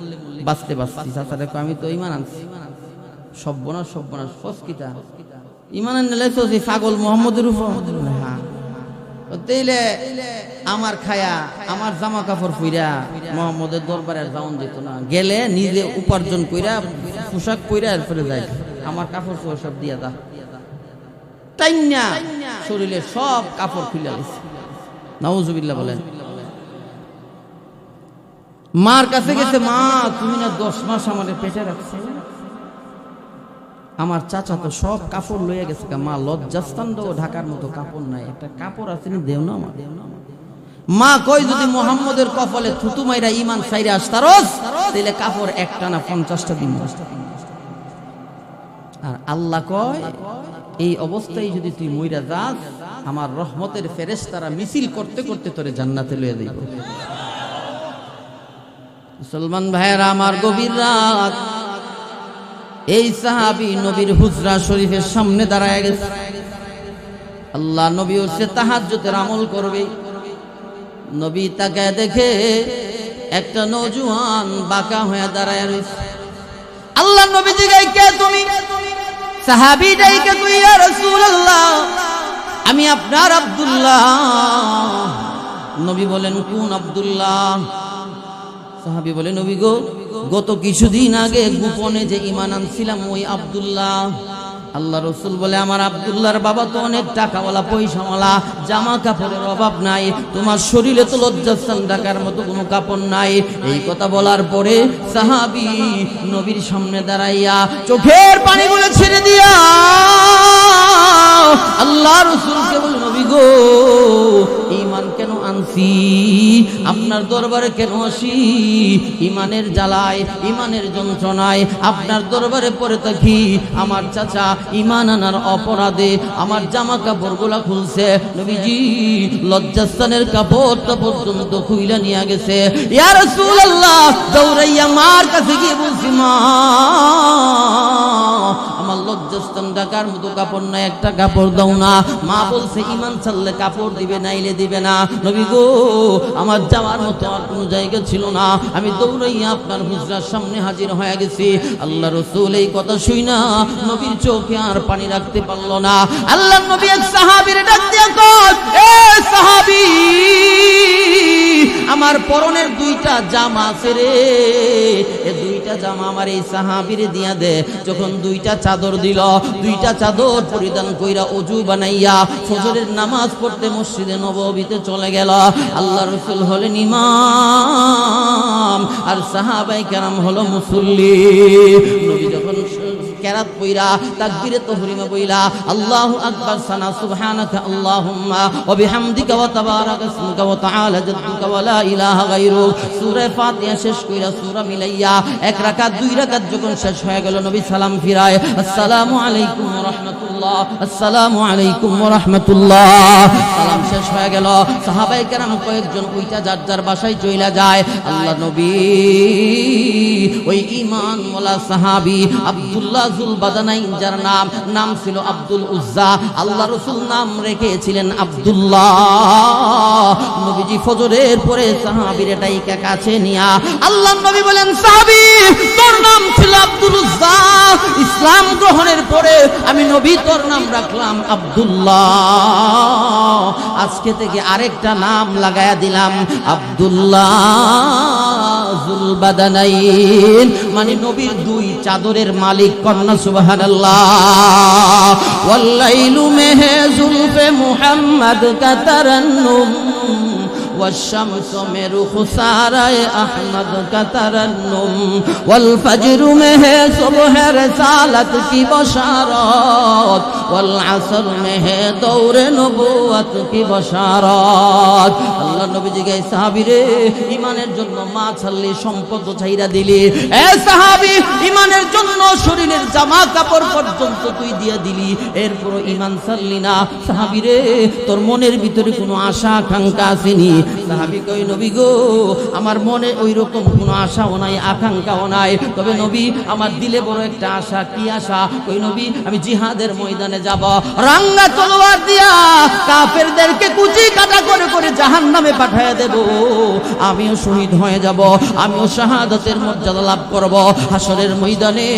বাঁচতে বাঁচছি। চাচা দেখো আমি তো ইমান আনছি। সর্বনাশ সর্বনাশ, ফসকিতা ইমান আনলে তো যে পাগল মোহাম্মদের উপর। হ্যাঁ, তাইলে আমার খায়া আমার জামা কাপড় পইরা মোহাম্মদের দরবারে যাওন যেত না, গেলে নিজে উপার্জন কইরা পোশাক পইরা এরপরে যাই, আমার কাপড় চোপড় সব দিয়া দা টাইনা শরীরে সব কাপড় খুলে গেছে। নাউজুবিল্লাহ বলেন। মার কাছে গেছে, মা তুমি না 10 মাস আমাদের পেটে রাখছে, আমার চাচা তো সব কাপড় লইয়া গেছে, মা লজ্জাস্থান দাও, ঢাকার মতো কাপড় নাই, একটা কাপড় আছে নি দেও না আমার। মা কই যদি মুহাম্মদের কপালে থুতু মাইরা ঈমান ছাইরা আসতারস তাইলে কাপড় একটা না 50টা দিন। আর আল্লাহ কয় এই অবস্থায় যদি তুই মইরা যাস, আমার রহমতের ফেরেশতারা মিছিল করতে করতে তোরে জান্নাতে লইয়া যাইব। মুসলমান ভাইয়েরা আমার, গভীর রাত এই সাহাবী নবীর হুজরা শরীফের সামনে দাঁড়ায় গেছে। আল্লাহ নবী উঠছে তাহাজ্জুদের আমল করবে। নবী তাকে দেখে একটা নওজোয়ান বাঁকা হয়ে দাঁড়ায় রয়েছে। আল্লাহ নবী জিজ্ঞাসা, কে তুমি? সাহাবী ডাইকে, তুই ইয়া রাসূলুল্লাহ, আমি আপনার আব্দুল্লাহ। নবী বলেন, কোন আব্দুল্লাহ? সাহাবী বলে, নবী গো, গত কিছুদিন আগে গোপনে যে ঈমান আনছিলাম ওই আব্দুল্লাহ। আল্লাহ রাসূল বলে, আমার আব্দুল্লাহর বাবা তো অনেক টাকাওয়ালা, পয়সাওয়ালা, জামা কাপড়ের অভাব নাই, তোমার শরীরে তো লজ্জাস্থান ঢাকার মতো কোনো কাপড় নাই। এই কথা বলার পরে সাহাবী নবীর সামনে দাঁড়াইয়া চোখের পানিগুলো ছেড়ে দিয়া আল্লাহ রাসূলকে বলে, নবী গো, ঈমান কেন আনছি, আপনার দরবারে কেন আসি? ঈমানের জ্বালায়, ঈমানের যন্ত্রণায় আপনার দরবারে পড়ে থাকি। আমার চাচা ঈমান আনার অপরাধে আমার জামা কাপড়গুলা খুলছে, নবীজি লজ্জাস্থানের কাপড়টা পর্যন্ত খুইলা নিয়ে গেছে। ইয়া রাসূলুল্লাহ, দৌড়াইয়া মার কাছে গিয়ে বলছি, মা আমার লজ্জাস্থান ঢাকার মতো কাপড় নাই, একটা কাপড় দাও না। মা বলছে, ঈমান ছাড়লে কাপড় দিবে, নাইলে দিবে না। নবী গো, আমার যাওয়ার মতো আর কোনো জায়গা ছিল না, আমি দৌড়াইয়া আপনার হুজরার সামনে হাজির হয়ে গেছি। আল্লাহ রাসূল এই কথা শুইনা নবীর চোখে আর পানি রাখতে পারলো না। আল্লাহ নবী এক সাহাবীর ডাক দিয়া কয়, এ সাহাবী, আমার পরনের 2টা জামা আছে রে, এই 2টা জামা আমার এই সাহাবীরে দিয়া দে। যখন 2টা চাদর দিল, 2টা চাদর পরিধান কইরা ওযু বানাইয়া ফজরের নামাজ পড়তে মসজিদে নববীতে চলে গেল। আল্লাহ রাসূল হলেন ইমাম আর সাহাবায়ে কেরাম হলো মুসল্লি। নবী যখন কেরাত পইরা তাকবীরে তাহরিমা বইলা আল্লাহু আকবার সানা সুবহানাকা আল্লাহুম্মা ওয়া বিহামদিকা ওয়া তাবারাকা ইসমুকা ওয়া তাআলা জাদ্দুকা ওয়া লা ইলাহা গায়রুক সূরা ফাতিহা শেষ কইরা সূরা মিলাইয়া 1 রাকাত 2 রাকাত যখন শেষ হয়ে গেল, নবী সালাম ফিরায়, আসসালামু আলাইকুম ওয়া রাহমাতুল্লাহ, আসসালামু আলাইকুম ওয়া রাহমাতুল্লাহ। সালাম শেষ হয়ে গেল, সাহাবায়ে কেরাম কয়েকজন ওইটা যার যার বাসায় চইলা যায়। আল্লাহ নবী ওই ঈমান ওয়ালা সাহাবী আব্দুল্লাহ জুল বাদানাইন, যার নাম ছিল আব্দুল উজ্জা, আল্লাহ রাসূল নাম রেখেছিলেন আব্দুল্লাহ। নবীজি ফজরের পরে সাহাবীর ডাইকা কাছে নিয়া আল্লাহ নবী বলেন, সাহাবী, তোর নাম ছিল আব্দুল উজ্জা, ইসলাম গ্রহণের পরে আমি নবী তোর নাম রাখলাম আব্দুল্লাহ, আজকে থেকে আরেকটা নাম লাগায়া দিলাম আব্দুল্লাহ জুল বাদানাইন, মানে নবীর 2 চাদরের মালিক। কন্যা সুবহানাল্লাহ। ওয়াল্লাইলু মেহে জুলফে মুহাম্মদ কা তারান্নুম والشمس में रुखसाराए अहमद का तरन्नुम والفجر में है सुबह रसालत की बशारत والعصر में है दौर नबुवत की बशारत। আল্লাহ নবী জিজ্ঞাসা, সাহাবী রে, ঈমানের জন্য মা ছাড়লি, সম্পদ ছাইরা দিলি, এ সাহাবী, ঈমানের জন্য শরীরের জামা কাপড় পর্যন্ত তুই দিয়া দিলি, এরপর ঈমান ছাড়লি না। সাহাবী রে, তোর মনের ভিতরে কোনো আশা আকাঙ্ক্ষা আসেনি? সাহাবী কই নবী গো আমার মনে ওই রকম কোনো আশাও নাই আকাঙ্ক্ষাও নাই, তবে নবী আমার দিলে বড় একটা আশা। কি আশা? কই নবী আমি জিহাদের ময়দানে যাব, রাঙ্গা তলোয়ার দিয়া কাফেরদেরকে কুচি কাটা করে করে জাহান্নামে পাঠিয়ে দেব, আমিও শহীদ হয়ে যাব, আমিও শাহাদাতের মর্যাদা লাভ করব হাসরের ময়দানে।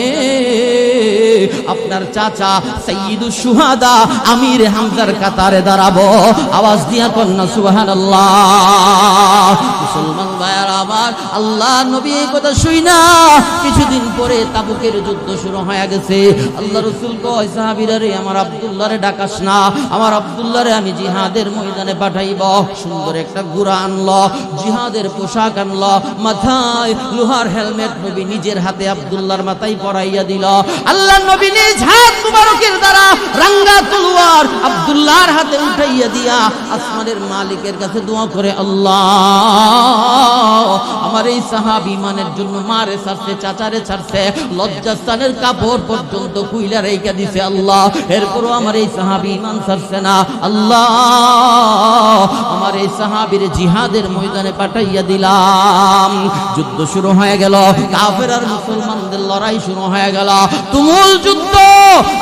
আপনার চাচা সাইয়্যিদুশ শুহাদা আমির হামজার কাতারে দাঁড়াবো। আওয়াজ দিয়া কন্যা সুবহানাল্লাহ। মুসলমান ভাইয়ারা আমার, আল্লাহ নবী এই কথা শুই না কিছুদিন পরে তাবুকের যুদ্ধ শুরু হয়ে গেছে। আল্লাহ রাসূল কয় সাহাবীরা রে আমার আব্দুল্লাহরে ডাকাস না, আমার আব্দুল্লাহরে আমি জিহাদের ময়দানে পাঠাইব। সুন্দর একটা ঘোড়া আনলো, জিহাদের পোশাক আনলো, মাথায় লোহার হেলমেট নবী নিজের হাতে আব্দুল্লাহর মাথায় পরাইয়া দিল। আল্লাহ নবী নিজ হাত মুবারকের দ্বারা রাঙ্গা তলোয়ার আব্দুল্লাহর হাতে উঠাইয়া দিয়া আসমানের মালিকের কাছে দোয়া করে, আল্লাহ আমার এই সাহাবী ইমানের জন্য মারে ছাড়ছে, চাচারে ছাড়ছে, লজ্জাস্থানের কাপড় পর্যন্ত কুইলা রেখে দিছে আল্লাহ, এরপরও আমার এই সাহাবী ইমান ছাড়ছে না। আল্লাহ আমার এই সাহাবীর জিহাদের ময়দানে পাঠাইয়া দিলাম। যুদ্ধ শুরু হয়ে গেল, কাফের আর মুসলমানদের লড়াই শুরু হয়ে গেল, তুমুল যুদ্ধ।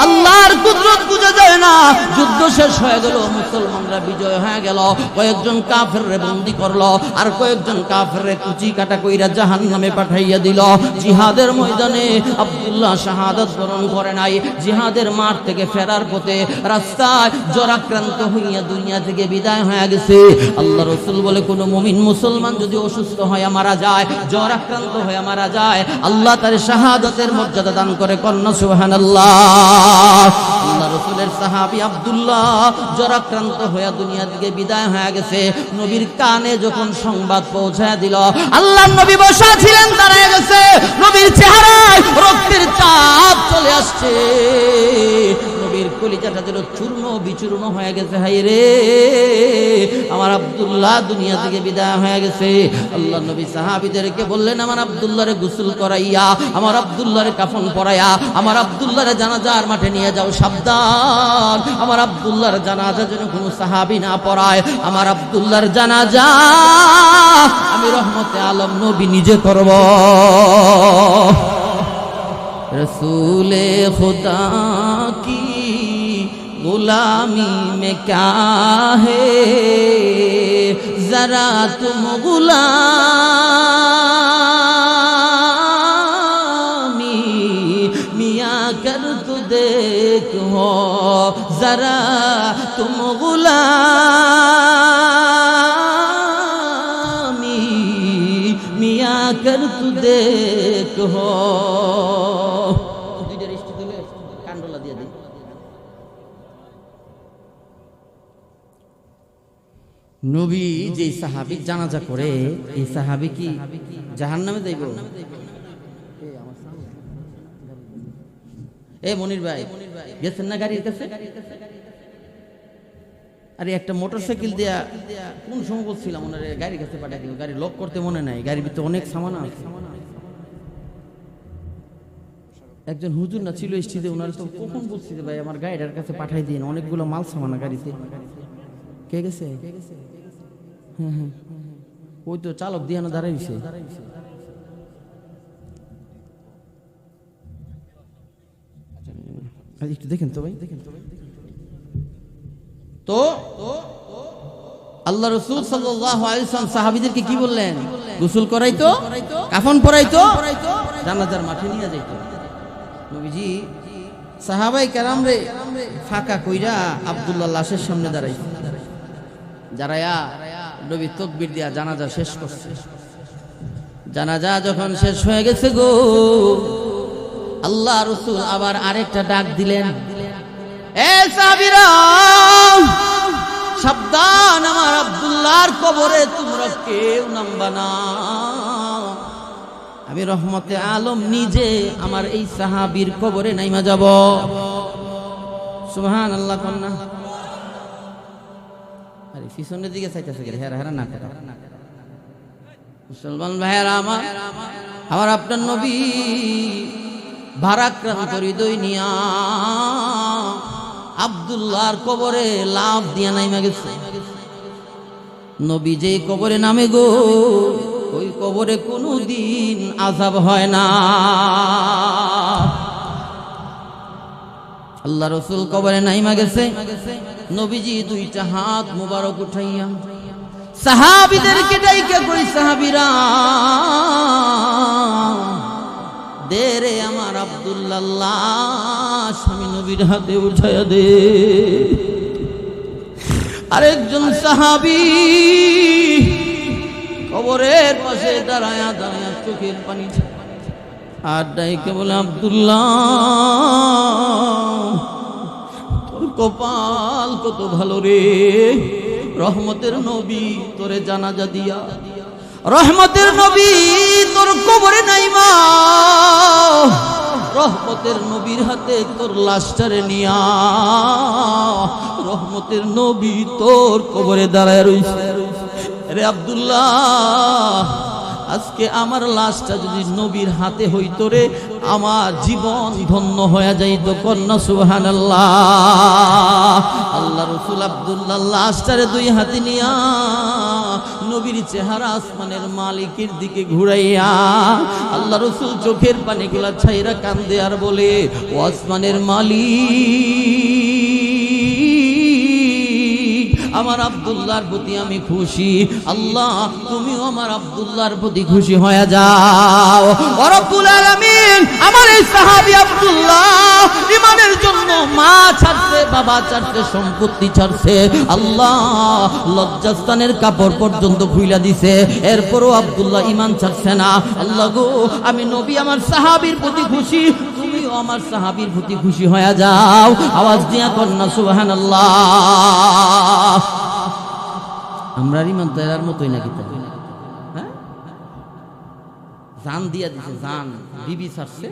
আল্লাহর কুদরত বুঝা যায় না। যুদ্ধ শেষ হয়ে গেল, মুসলমানরা বিজয় হয়ে গেল। কয়েকজন কাফেররে বন্দী করলো, আর কয়েকজন কাফেররে কুচি কাটা কইরা জাহান্নামে পাঠাইয়া দিল। জিহাদের ময়দানে আব্দুল্লাহ শাহাদাত বরণ করে নাই। জিহাদের মাঠ থেকে ফেরার পথে রাস্তায় জ্বরাক্রান্ত হইয়া দুনিয়া থেকে বিদায় হয়ে গেছে। আল্লাহ রাসূল বলে কোন মুমিন মুসলমান যদি অসুস্থ হয়ে মারা যায়, জ্বরাক্রান্ত হয়ে মারা যায়, আল্লাহ তার শাহাদাতের মর্যাদা দান করে। কন্যা সুবহানাল্লাহ। আল্লাহ রাসূলের সাহাবী আব্দুল্লাহ জ্বরাক্রান্ত হয়ে দুনিয়া থেকে বিদায় হয়ে গেছে। নবীর কানে যখন সংবাদ পৌঁছায় দিল, আল্লাহর নবী বসা ছিলেন, দাঁড়ায় গেছে, নবীর চেহারায় রক্তের চাপ চলে আসছে, নবীর কলিজাটা যেন চূর্ণ বিচূর্ণ হয়ে গেছে। হায় রে আমার আব্দুল্লাহ দুনিয়া থেকে বিদায় হয়ে গেছে। আল্লাহ নবী সাহাবীদেরকে বললেন, আমার আব্দুল্লাহরে গোসল করাইয়া, আমার আব্দুল্লাহরে কাফন পরাইয়া, আমার আব্দুল্লাহরে জানাজার মাঠে নিয়ে যাও। সাবধান, আমার আব্দুল্লাহর জানাজা যেন কোনো সাহাবী না পড়ায়। আমার আব্দুল্লাহর জানাজা আমি রহমতে আলম নবী নিজে করব। রসূলে খুদা কি गुलामी में क्या है, जरा तुम गुलामी मियाँ कर तो देखो, जरा तुम गुलामी मियाँ कर तो देखो। নবী যে সাহাবী জানাজা করে, এই সাহাবী কি জাহান্নামে যাইব? এ মনির ভাই গেছেন না গাড়ির কাছে? আরে একটা মোটরসাইকেল দিয়া কোন সময় বলছিলাম ওনারে গাড়ির কাছে পাঠিয়ে দিল, গাড়ি লক করতে মনে নাই, গাড়ির ভিতরে অনেক সামান আছে। একজন হুজুর না ছিল স্টেজে, ওনারা তো কখন বলছি যে ভাই আমার গাড়িটার কাছে পাঠাই দিন, অনেকগুলো মাল সামানা গাড়িতে। কে গেছে? হ্যাঁ হ্যাঁ, ওই তো চালক দিয়ে না দাঁড়াইছে। একটু দেখেন তো ভাই, দেখেন তো। আল্লাহ রাসূল সাল্লাল্লাহু আলাইহি ওয়াসাল্লাম সাহাবীদেরকে কি বললেন? গোসল করাইতো, কাফন পরাইতো, জানাজার মাঠে নিয়ে যাইতো। নবীজি সাহাবায়ে কেরাম রে ফাঁকা কইরা আব্দুল্লাহ লাশের সামনে দাঁড়াইছে, দাঁড়ায়া নবী তাকবীর দিয়া জানাজা শেষ করছে। জানাজা যখন শেষ হয়ে গেছে গো, আল্লাহ রাসূল আবার আরেকটা ডাক দিলেন, এ সাহাবীরা সাবধান, আমার আব্দুল্লাহর কবরে তোমরা কেউ নামবা না। আমি রহমতে আলম নিজে আমার এই সাহাবীর কবরে নাইমা যাব। সুবহানাল্লাহ কন্যা। আরে পিছনের দিকে চাইতেছে গেলে হেরা হেরা না করা। মুসলমান ভাইয়েরা আমার, আমার আপনার নবী ভারাক্রান্ত হৃদয় নিয়া আব্দুল্লাহর কবরে লাফ দিয়া নাইমা গেছে। নবী যে কবরে নামে গো, ওই কবরে কোনো দিন আযাব হয় না। আল্লাহ রসুল কবরে নাইমা গেছে, নবীজি দুইটা হাত মুবারক উঠাইয়া সাহাবীদেরকে ডাইকা কই, সাহাবীরা দে রে আমার আব্দুল্লাহ লাশ, আমি নবীর হাতে উঠাইয়া দে। আরেকজন সাহাবী কবরের পাশে দাঁড়ায়া দাঁড়ায়া চোখের পানি আর ডাইকে বলে, আব্দুল্লাহ তোর কপাল কত ভালো রে, রহমতের নবী তোরে জানাজা দিয়া, রহমতের নবী তোর কবরে নাইমা রহমতের নবীর হাতে তোর লাশটারে নিয়া, রহমতের নবী তোর কবরে দাঁড়ায় রইছে। রে আব্দুল্লাহ, আজকে আমার লাশটা যদি নবীর হাতে হইতো রে, আমার জীবন ধন্য হয়ে যাইত। কন্যা সুবহানাল্লাহ। আল্লাহ রসুল আব্দুল্লাহ লাশটারে দুই হাতে নিয়া নবীর চেহারা আসমানের মালিকের দিকে ঘুরাইয়া আল্লাহ রসুল চোখের পানিগুলা ছাইরা কান্দে আর বলে, ও আসমানের মালিক, আমার আব্দুল্লাহর প্রতি আমি খুশি, আল্লাহ তুমিও আমার আব্দুল্লাহর প্রতি খুশি হয়ে যাও। ও রব্বুল আলামিন, আমার এই সাহাবী আব্দুল্লাহ ঈমানের জন্য মা ছাড়ছে, বাবা ছাড়ছে, সম্পত্তি ছাড়ছে, আল্লাহ লজ্জাস্থানের কাপড় পর্যন্ত খুইলা দিছে, এরপরও আব্দুল্লাহ ঈমান ছাড়ছে না। আল্লাহ গো, আমি নবী আমার সাহাবীর প্রতি খুশি, তুমিও আমার সাহাবীর প্রতি খুশি হয়ে যাও। আওয়াজ দিয়া কন্যা সুবহানাল্লাহ। আমরা ইমান তো এর মতোই নাকি? হ্যাঁ, জান দিয়া দিছে, জান বিবি ছাড়ছে,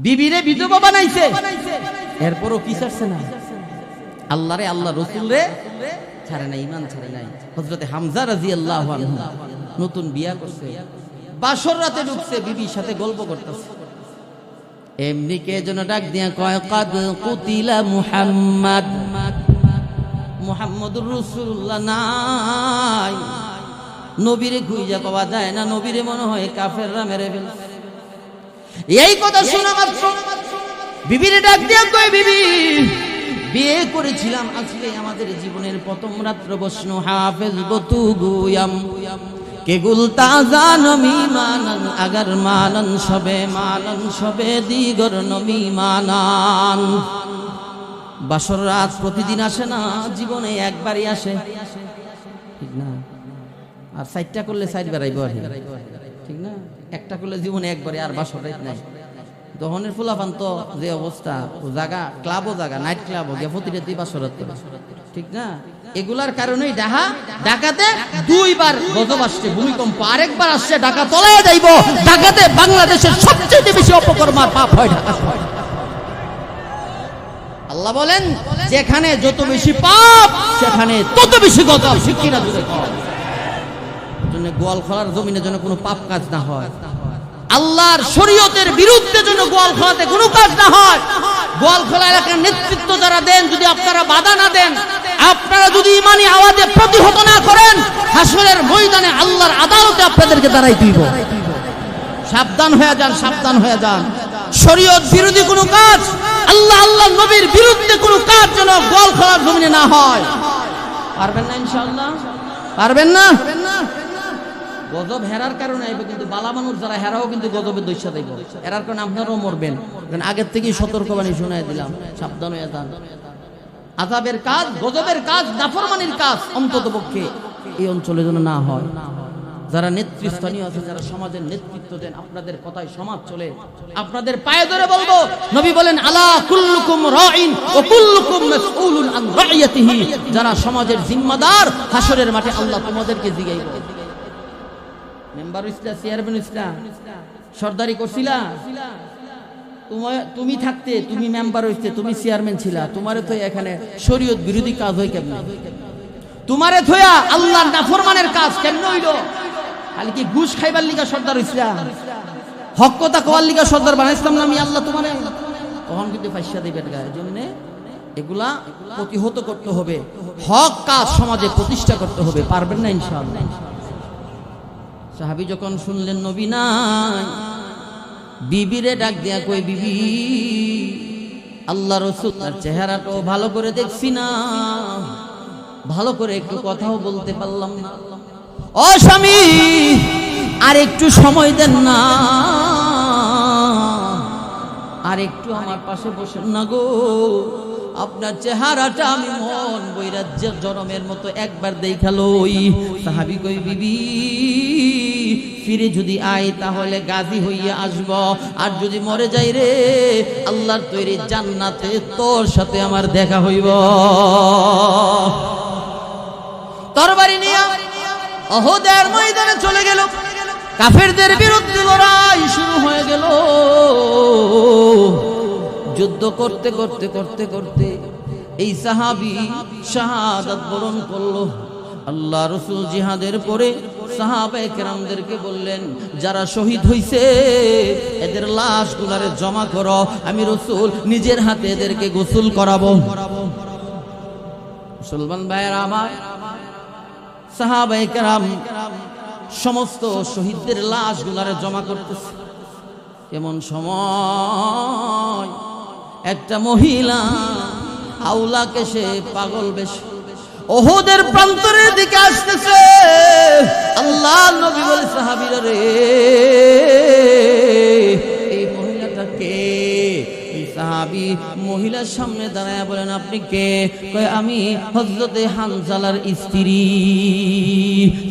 বিবিরে বিধবা বানাইছে, এরপরও কি ছাড়ছে না? আল্লাহরে, আল্লাহ রসুল রে ছাড়ে নাই, ইমান ছাড়ে নাই। হযরতে হামজা রাদিয়াল্লাহু আনহু নতুন বিয়া করছে, বাসর রাতে ঢুকছে, বিবির সাথে গল্প করতেছে, এমনি কে যেন ডাক দিয়া কয়, কাদ কুতিলা মুহাম্মদ, মুহাম্মদুর রাসূলুল্লাহ নাই, নবীরে খুঁজে পাওয়া যায় না, নবীরে মনে হয় কাফেররা মেরে ফেলছে। এই কথা শোনা মাত্র বিবিরে ডাক দিয়া কয়, বিবি বিয়ে করেছিলাম আজকে আমাদের জীবনের প্রথম রাত্র, বসনু হাফেজ বতু গুয়াম কে গুল তাজা নমি মানন, আগার মানন সবে দিগর নমি মানান। বাসর রাত প্রতিদিন আসে না, জীবনে একবারই আসে, ঠিক না? আর 4টা করলে 4 বেড়াইব, ঠিক না? একটা করলে জীবনে একবারে, আর বাসর রাত নাই। দহনের ফুলাফান তো যে অবস্থা, জায়গা ক্লাবও জায়গা, নাইট ক্লাবও গিয়ে প্রতিটা 2 বাসর রাত, ঠিক না? এগুলার কারণেই ঢাকাতে 2 বার গজব আসছে, ভূমিকম্প, আরেকবার আসছে ঢাকা তলায় যাইব। ঢাকাতে বাংলাদেশের সবচেয়ে বেশি অপকর্মার পাপ হয় ঢাকা। আল্লাহ বলেন, যেখানে যত বেশি পাপ সেখানে তত বেশি গজব, ঠিক কিনা? জন্য গোয়ালখোলার জমিনে যেন কোনো পাপ কাজ না হয়, আল্লাহর শরীয়তের বিরুদ্ধে যেন গোয়ালখোলাতে কোনো কাজ না হয়। গোয়ালখোলা এলাকার নেতৃত্ব যারা দেন, যদি আপনারা বাধা না দেন, আপনারা যদি ইমানি আওয়াজে প্রতিহত না করেন, হাসরের ময়দানে আল্লাহর আদালতে আপনাদেরকে দাঁড়াইতে হইব। সাবধান হয়ে যান, সাবধান হয়ে যান। শরীয়ত বিরোধী কোনো কাজ, আল্লাহ নবীর বিরুদ্ধে কোনো কাজ যেন গোয়ালখোলার জমিনে না হয়। পারবেন না ইনশাআল্লাহ? পারবেন না? গজব হেরার কারণে আইবে, কিন্তু বালা মানুষ যারা হেরাও কিন্তু গজবের দৈশা দেব, এরার কারণে আপনারাও মরবেন। কারণ আগের থেকেই সতর্কবাণী শোনায় দিলাম, সাবধান হয়ে যান। আযাবের কাজ, গজবের কাজ, নাফরমানির কাজ অন্তত পক্ষে এই অঞ্চলে যেন না হয়। যারা নেতৃস্থানীয় আছে, যারা সমাজের নেতৃত্ব দেন, আপনাদের কথায় সমাজ চলে, আপনাদের পায়ে ধরে বলবো, নবী বলেন, আলা কুল্লুকুম রাইন ওয়া কুল্লুকুম মাসউলুন আন রাইয়াতিহি। যারা সমাজের জিম্মাদার, হাসরের মাঠে আল্লাহ তোমাদেরকে জিগাইব। মেম্বার ইসলাম, চেয়ারম্যান ইসলাম, সরদারি করছিলা, তুমি থাকতে, তুমি মেম্বার হইতে, তুমি চেয়ারম্যান ছিলা, তোমারে তো এখানে শরীয়ত বিরোধী কাজ হয় কেমনে? তোমারে থয়া আল্লাহর নাফরমানের কাজ কেমনে হইল? খালি কি ঘুষ খাইবার লিগা সর্দার হইছিলা? হক কথা কোয়ার লিগা সর্দার বানাইছিলাম না আমি আল্লাহ তোমারে? তখন কিন্তু ফাইসা দিবেন। এজন্য এগুলা প্রতিহত করতে হবে, হক কাজ সমাজে প্রতিষ্ঠা করতে হবে। পারবেন না ইনশাআল্লাহ? সাহাবী যখন শুনলেন নবী নাই, বিবিরে ডাক দিয়া কই, বিবি আল্লাহ রাসূলের চেহারাটাও ভালো করে দেখছি না, ভালো করে একটু কথাও বলতে পারলাম না। ও স্বামী, আর একটু সময় দেন না, আর একটু আমার পাশে বসেন না গো, আপনার চেহারাটা আমি মন বৈরাজ্যের জনমের মতো একবার দেখা লই। সাহাবী কই, বিবি ফিরে যদি আই তাহলে গাজী হইয়া আসব, আর যদি মরে যাই রে আল্লাহর তৈরি জান্নাতে তোর সাথে আমার দেখা হইব। তরবারি নিয়ে উহুদের ময়দানে চলে গেল, কাফেরদের বিরুদ্ধে লড়াই শুরু হয়ে গেল। যুদ্ধ করতে করতে করতে করতে এই সাহাবী শাহাদাত বরণ করলো। আল্লাহ রাসূল জিহাদের পরে সাহাবায়ে কেরামদেরকে বললেন, যারা শহীদ হইছে এদের লাশগুলোরে জমা করো, আমি রাসূল নিজের হাতে এদেরকে গোসল করাবো। মুসলমান ভাইয়েরা আমার, সাহাবায়ে কেরাম সমস্ত শহীদদের লাশগুলোরে জমা করতেছে। এমন সময় একটা মহিলা আওলাকে সে পাগল বেশ উহুদের প্রান্তরের দিকে আসতেছে। আল্লাহ নবী বলে, সাহাবীরা রে, এই মহিলাটা কে? এই সাহাবী মহিলার সামনে দাঁড়ায় বলেন, আপনি কে? কয়, আমি হযরতে হানজালার স্ত্রী।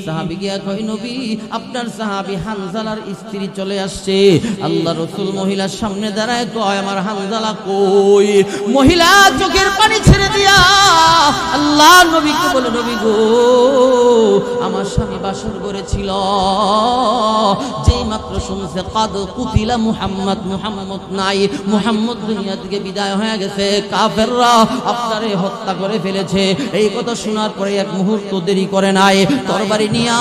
সাহাবী গিয়া কয়, নবী আপনার সাহাবী হানজালার স্ত্রী চলে আসছে। আল্লাহ রাসূল মহিলার সামনে দাঁড়ায় কয়, আমার হানজালা কই? মহিলা চোখের পানি ছেড়ে দিয়া আল্লাহ নবীকে বলে, নবী গো, আমার স্বামী বাসর করেছিল, যেই মাত্র শুনছে কাদ কুতিলা মুহাম্মদ, মুহাম্মদ নাই, মুহাম্মদ দুনিয়া থেকে বিদায় হয়ে গেছে, কাফেররা আপনারে হত্যা করে ফেলেছে। এই কথা শোনার পরে এক মুহূর্ত দেরি করে নাই, তরবারি নিয়া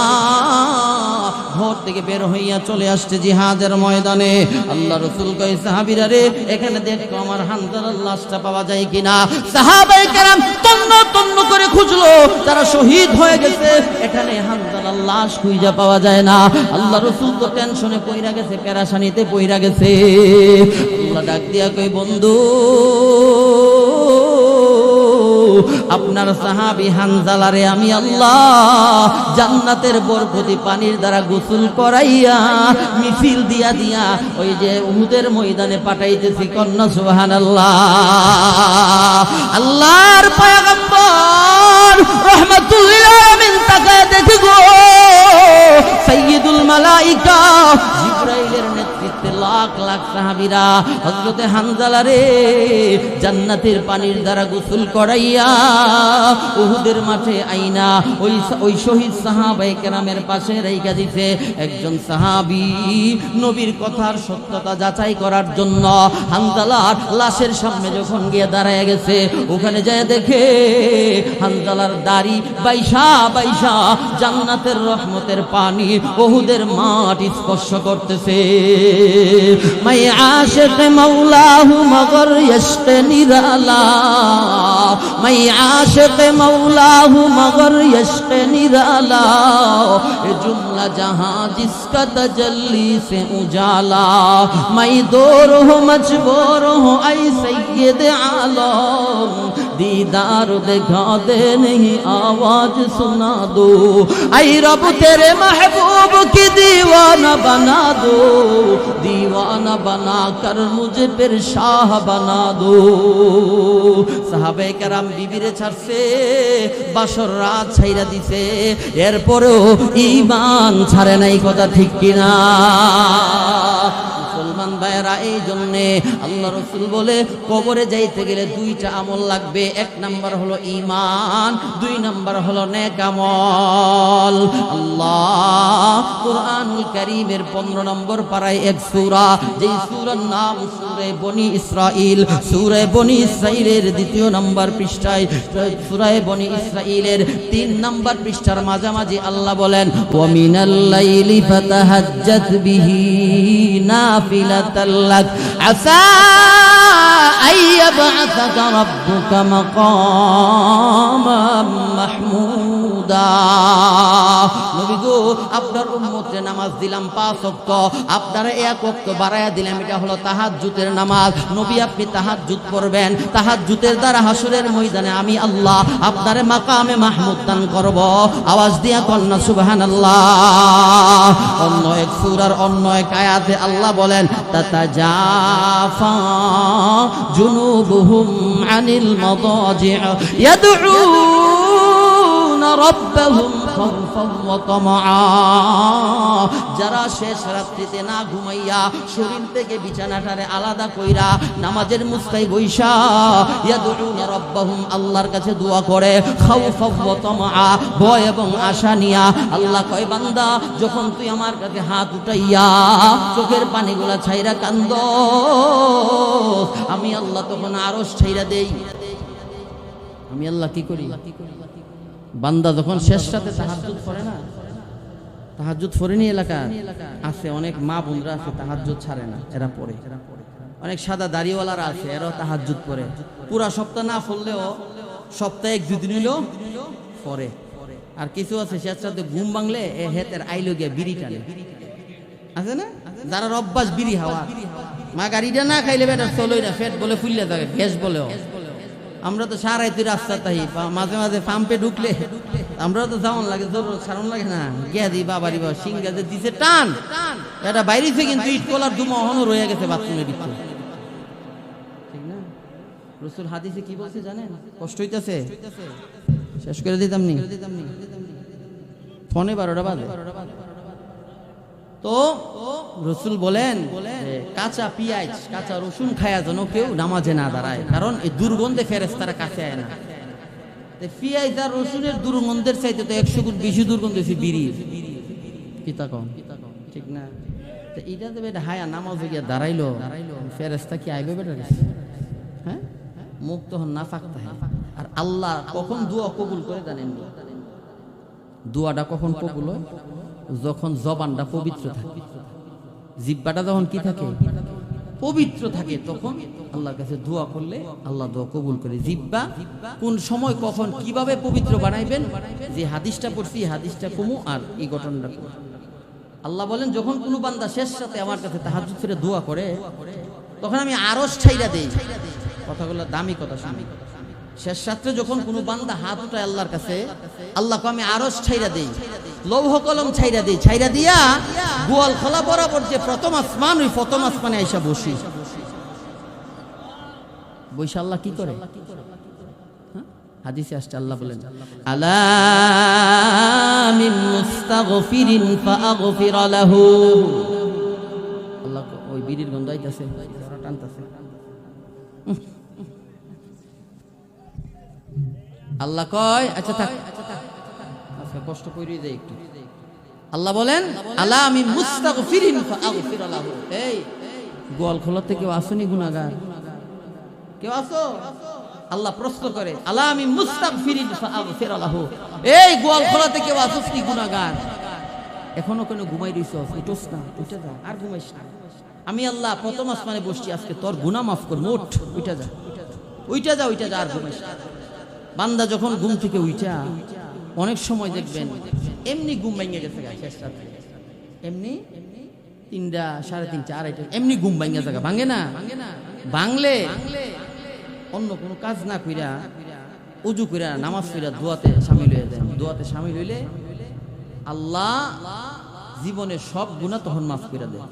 ঘর থেকে বের হইয়া চলে আসছে জিহাদের ময়দানে। আল্লাহ রাসূল কয়, সাহাবীরা রে, এখানে দেখো আমার হানজালার লাশটা পাওয়া যায় কিনা। সাহাবায়ে কেরাম তন্ন তন্ন করে খুঁজলো, তারা শহীদ হয়ে গেছে, এখানে হানজালার লাশ খুঁজে পাওয়া যায় না। আল্লাহ রাসূল তো টেনশনে পইরা গেছে, পেরেশানিতে পইরা গেছে। আল্লাহ ডাক দিয়া কই, বন্ধু আপনার সাহাবী হানজালারে আমি আল্লাহ জান্নাতের বরকতি পানির দ্বারা গোসল করাইয়া মিছিল দিয়া দিয়া ওই যে উহুদের ময়দানে পাঠাইতেছি। কন্যা সুবহানাল্লাহ। আল্লাহর পয়গম্বর রাহমাতুল লিল আলামিন তাকায় দেখি গো, সাইয়্যিদুল মালায়েকা জিবরাইলের নেতৃত্বে লাখ লাখ সাহাবীরা হযরতে হানজালারে জান্নাতের পানির দ্বারা গোসল করাইয়া উহুদের মাঠে আইনা ওই শহীদ সাহাবায়ে কেরামের পাশে রাইখা দিতে। একজন সাহাবী নবীর কথার সত্যতা যাচাই করার জন্য হানজালার লাশের সামনে যখন গিয়ে দাঁড়ায় গেছে, ওখানে যায় দেখে হানজালার দাড়ি বাইশা বাইশা জান্নাতের রহমতের পানি উহুদের মাটি স্পর্শ করতেছে। মাই আশিক মাওলাহু মগর ইশক নিরালা, মাই আশিক মাওলাহু মগর ইশক নিরালা, এ জুমলা জাহাं जिसका तजल्ली से उजाला, मैं दूर हूँ मजबूर हूँ ऐ सैयद आलम, दीदार दिखा दे नहीं आवाज सुना दो, ऐ रब तेरे महबूब की दीवाना बना दो, दीवाना बना कर मुझे फिर शाह बना दो। সাহাবায়ে কেরাম বিবিরে ছাড়ছে, বাসর রাত ছাইরা দিছে, এরপরেও ঈমান ছাড়ে নাই। কথা ঠিক কিনা মুসলমান ভাইরা? এই জন্যে আল্লাহ রাসূল বলে, কবরে যাইতে গেলে দুইটা আমল লাগবে। এক নাম্বার হলো ঈমান, দুই নাম্বার হলো নেক আমল। আল্লাহ কুরআনুল কারীমের 15 নম্বর পারায় এক সূরা, যেই সূরার নাম সূরা বনি ইসরাঈল। সূরা বনি ইসরাঈলের 2 নম্বর পৃষ্ঠায়, সূরা বনি ইসরাঈলের 3 নম্বর পৃষ্ঠার মাঝামাঝি আল্লাহ বলেন, ওয়া মিনাল লাইলি ফাতাহাজ্জাত বিহি নাফিলাতাল লাক আসা আইয়াবআসাকা রাব্বুকা মাকামান মাহমুদা। নবী গো, আপনার উম্মতের নামাজ দিলাম 5 ওয়াক্ত, আপনারা 1 ওয়াক্ত বাড়ায়া দিলাম, এটা হলো তাহাজ্জুদের নামাজ। নবী আপনি তাহাজ্জুদ পড়বেন, তাহাজ্জুদের দ্বারা হাসরের ময়দানে আমি আল্লাহ আপনারে মাকামে মাহমুদ দান করব। আওয়াজ দিয়া কন্যা সুবহানাল্লাহ। অন্য এক সূরার অন্য এক আয়াতে আল্লাহ বলেন তাতাজাফা জুনুবুহুম আনিল মাদাজি' ইয়াদউনা রাব্বাহুম খাওফান ওয়া তামআ। যারা শেষ রাত্রিতে না ঘুমাইয়া শরীর থেকে বিছানাটারে আলাদা কইরা নামাজের মুস্তাই বইসা ইয়াদউনা রাব্বাহুম আল্লাহর কাছে দোয়া করে খাওফান ওয়া তামআ, ভয় এবং আশা নিয়া। আল্লাহ কয় বান্দা, যখন তুই আমার কাছে হাত উঠাইয়া চোখের পানিগুলা ছাইরা কান্দ, আমি আল্লাহ তখন আরশ ছাইরা দেই। আমি আল্লাহ কি করি? বান্দা যখন শেষ রাতে তাহাজ্জুদ পড়ে না, তাহাজ্জুদ পড়েনি এলাকা আছে, অনেক মা বোনরা আছে তাহাজ্জুদ ছাড়ে না, এরা পড়ে। অনেক সাদা দাড়িওয়ালারা আছে, এরাও তাহাজ্জুদ পড়ে। পুরা সপ্তাহ না পড়লেও সপ্তাহে 1-2 দিন হইলেও পড়ে। আর কিছু আছে শেষ রাতে ঘুম ভাঙলে হেতের আইলো গিয়া বিড়ি টানে, আছে না? যারা অভ্যাস বিড়ি হাওয়া, মা গাড়িটা না খাইলে বেটা চলোই না, পেট বলে ফুললে থাকে, গ্যাস বলেও। আমরা তো সারাইতে রাস্তা তাই মাঝে মাঝে পাম্পে ঢুকলে আমরা তো যাওয়ান লাগে, জরুর ছাড়ন লাগে না, গিয়া দিই বাবারি বাবা সিংগাতে দিছে টান, এটা বাইরেছে কিন্তু ইট কলার দুমা অহনো রয়ে গেছে বাথরুমের ভিতরে, ঠিক না? রাসূল হাদিসে কি বলছে জানেন? কষ্ট হইতাছে, শেষ করে দিতাম নি, ফোনে 12টা বাজে। তো রাসূল বলেন কাঁচা পেঁয়াজ কাঁচা রসুন খায়া যেন কেউ নামাজে না দাঁড়ায়, কারণ এই দুর্গন্ধে ফেরেশতারা কাছে আয় না। পেঁয়াজ আর রসুনের দুর্গন্ধের চাইতে তো 100 গুণ বেশি দুর্গন্ধ হচ্ছে বিড়ির, কিতা কম, ঠিক না? তো এটা তো বেটা হায়া নামাজে গিয়া দাঁড়াইলো, ফেরেশতা কি আইবে বেটা? হ্যাঁ, মুখ তখন না ফাঁকতে হয়। আর আল্লাহ কখন দোয়া কবুল করে জানেন? দোয়াটা কখন কবুল হয়? যখন জবানটা পবিত্র থাকে, জিহ্বাটা যখন কি থাকে? পবিত্র থাকে, তখন আল্লাহর কাছে দোয়া করলে আল্লাহ দোয়া কবুল করে। জিহ্বা কোন সময় কখন কিভাবে পবিত্র বানাইবেন, যে হাদিসটা পড়ছি হাদিসটা কমু আর এই ঘটনাটা কমু। আল্লাহ বলেন যখন কোনো বান্দা শেষ রাতে আমার কাছে তাহাজ্জুদ করে দোয়া করে, তখন আমি আরশ ছাইরা দেই। কথাগুলো দামি কথা, শুনি। শেষ রাত্রে যখন কোনো বান্দা হাত উঠায় আল্লাহর কাছে, আল্লাহকে আমি আরশ ছাইরা দেই, লৌহ কলম ছাইরা দেই, ছাইরা দিয়া গোয়াল খোলা বরাবর যে প্রথম আসমান, ওই প্রথম আসমানে আইসা বসি। বৈশা আল্লাহ কি করে? হাদিসে আসছে, আল্লাহ বলেন আলা মিন মুস্তাগফিরিন ফাআগফির লাহু। আল্লাহ ওই বিড়ির গন্ধ আইতাছে, টানতাছে। আল্লাহ কয় আচ্ছা থাক, আচ্ছা কষ্ট কইরে যাই একটু। আল্লাহ বলেন আলা আমি মুস্তাগফিরিন ফাআগফির লাহু। এই গোয়াল খোলাতে কেউ আসেনি গুনাহগার? কেউ আসো? আল্লাহ প্রশ্ন করে আলা আমি মুস্তাগফিরিন ফাআগফির লাহু। এই গোয়াল খোলাতে কেউ আসোস কি গুনাহগার? এখনো কেন ঘুমাই রইছস? উঠোস না, উঠে যা, আর ঘুমাইস না। আমি আল্লাহ প্রথম আসমানে বসছি, আজকে তোর গুনাহ মাফ করব, উঠ, উঠে যা, উঠে যা, উঠে যা, আর ঘুমাইস না। বান্দা যখন ঘুম থেকে উঠা, অনেক সময় দেখবেন এমনি ঘুম ভেঙে গেছে, শেষ রাতে এমনি 3টা, 3:30, 2:30 এমনি ঘুম ভেঙে জায়গা ভাঙে না। ভাঙলে অন্য কোনো কাজ না কইরা উজু কইরা নামাজ পড়া দোয়াতে শামিল হয়ে যায়। দোয়াতে শামিল হইলে আল্লাহ জীবনের সব গুনাহ তখন মাফ করে দেয়।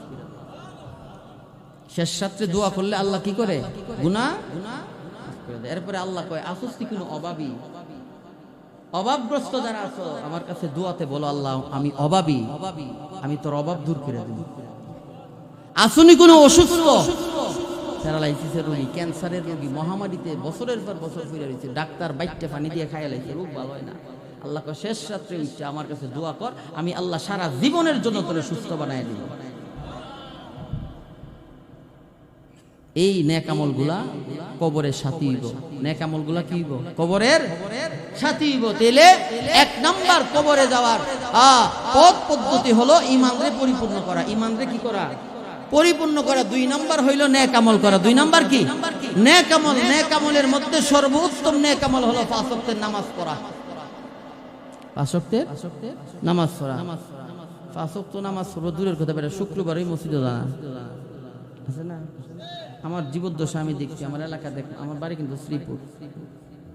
শেষ রাত্রে দোয়া করলে আল্লাহ কি করে? গুনাহ মাফ করে দেয়। এরপরে আল্লাহ কয় আসস্তি কোনো অভাবী, অভাবগ্রস্ত যারা আছো আমার কাছে দোয়াতে বলো আল্লাহ আমি অভাবী, আমি তোর অভাব দূর করে দেব। আসুনি কোনো অসুস্থ, প্যারালাইসিসের রোগী, ক্যান্সারের রোগী, মহামারীতে বছরের পর বছর ফিরে রয়েছে, ডাক্তার বাইটে পানি দিয়ে খাইয়া লাইছে, রোগ ভালো হয় না। আল্লাহ কয় শেষ রাত্রে উঠছে আমার কাছে দোয়া কর, আমি আল্লাহ সারা জীবনের জন্য তোরে সুস্থ বানায় দিব। এই নেক আমলগুলা কবরের সাথী হইব। নেক আমলগুলা কি হইব? কবরের সাথী হইব। তাইলে 1 নাম্বার কবরে যাওয়ার পথ পদ্ধতি হলো ঈমানরে পরিপূর্ণ করা। ঈমানরে কি করা? পরিপূর্ণ করা, 2 নাম্বার হইল নেক আমল করা। 2 নাম্বার কি? নেক আমল। নেক আমলের মধ্যে সর্বোত্তম নেক আমল হলো 5 ওয়াক্তের নামাজ পড়া। 5 ওয়াক্তের নামাজ পড়া। 5 ওয়াক্ত নামাজ পড়া দূরের কথা, বেটা শুক্রবারই মসজিদে জানা আছে না? আমার জীবদ্দশা আমি দেখছি, আমার এলাকা দেখ, আমার বাড়ি কিন্তু শ্রীপুর,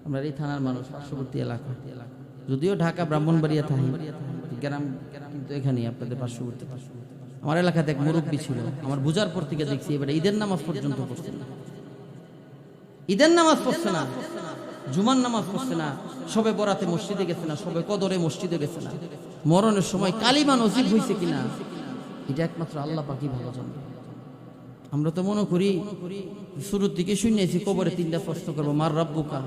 আমরা এই থানার মানুষ, পার্শ্ববর্তী এলাকা, যদিও ঢাকা ব্রাহ্মণবাড়িয়া থাকি, গ্রাম কিন্তু এখানেই আপনাদের পার্শ্ববর্তী। আমার এলাকাতে এক মুরব্বী ছিল, আমার বুঝার পর থেকে দেখছি এবারে ঈদের নামাজ পর্যন্ত পড়ছে না, ঈদের নামাজ পড়ছে না, জুমার নামাজ পড়ছে না, সবে বরাতে মসজিদে গেছে না, সবে কদরে মসজিদে গেছে না, মরণের সময় কালিমা নসিব হয়েছে কিনা এটা একমাত্র আল্লাহ পাকই ভালো জানে। আমরা তো মনে করি শুরুর দিকে শুনেছি কবরে 3টা প্রশ্ন করবো, মার রাব্বুকা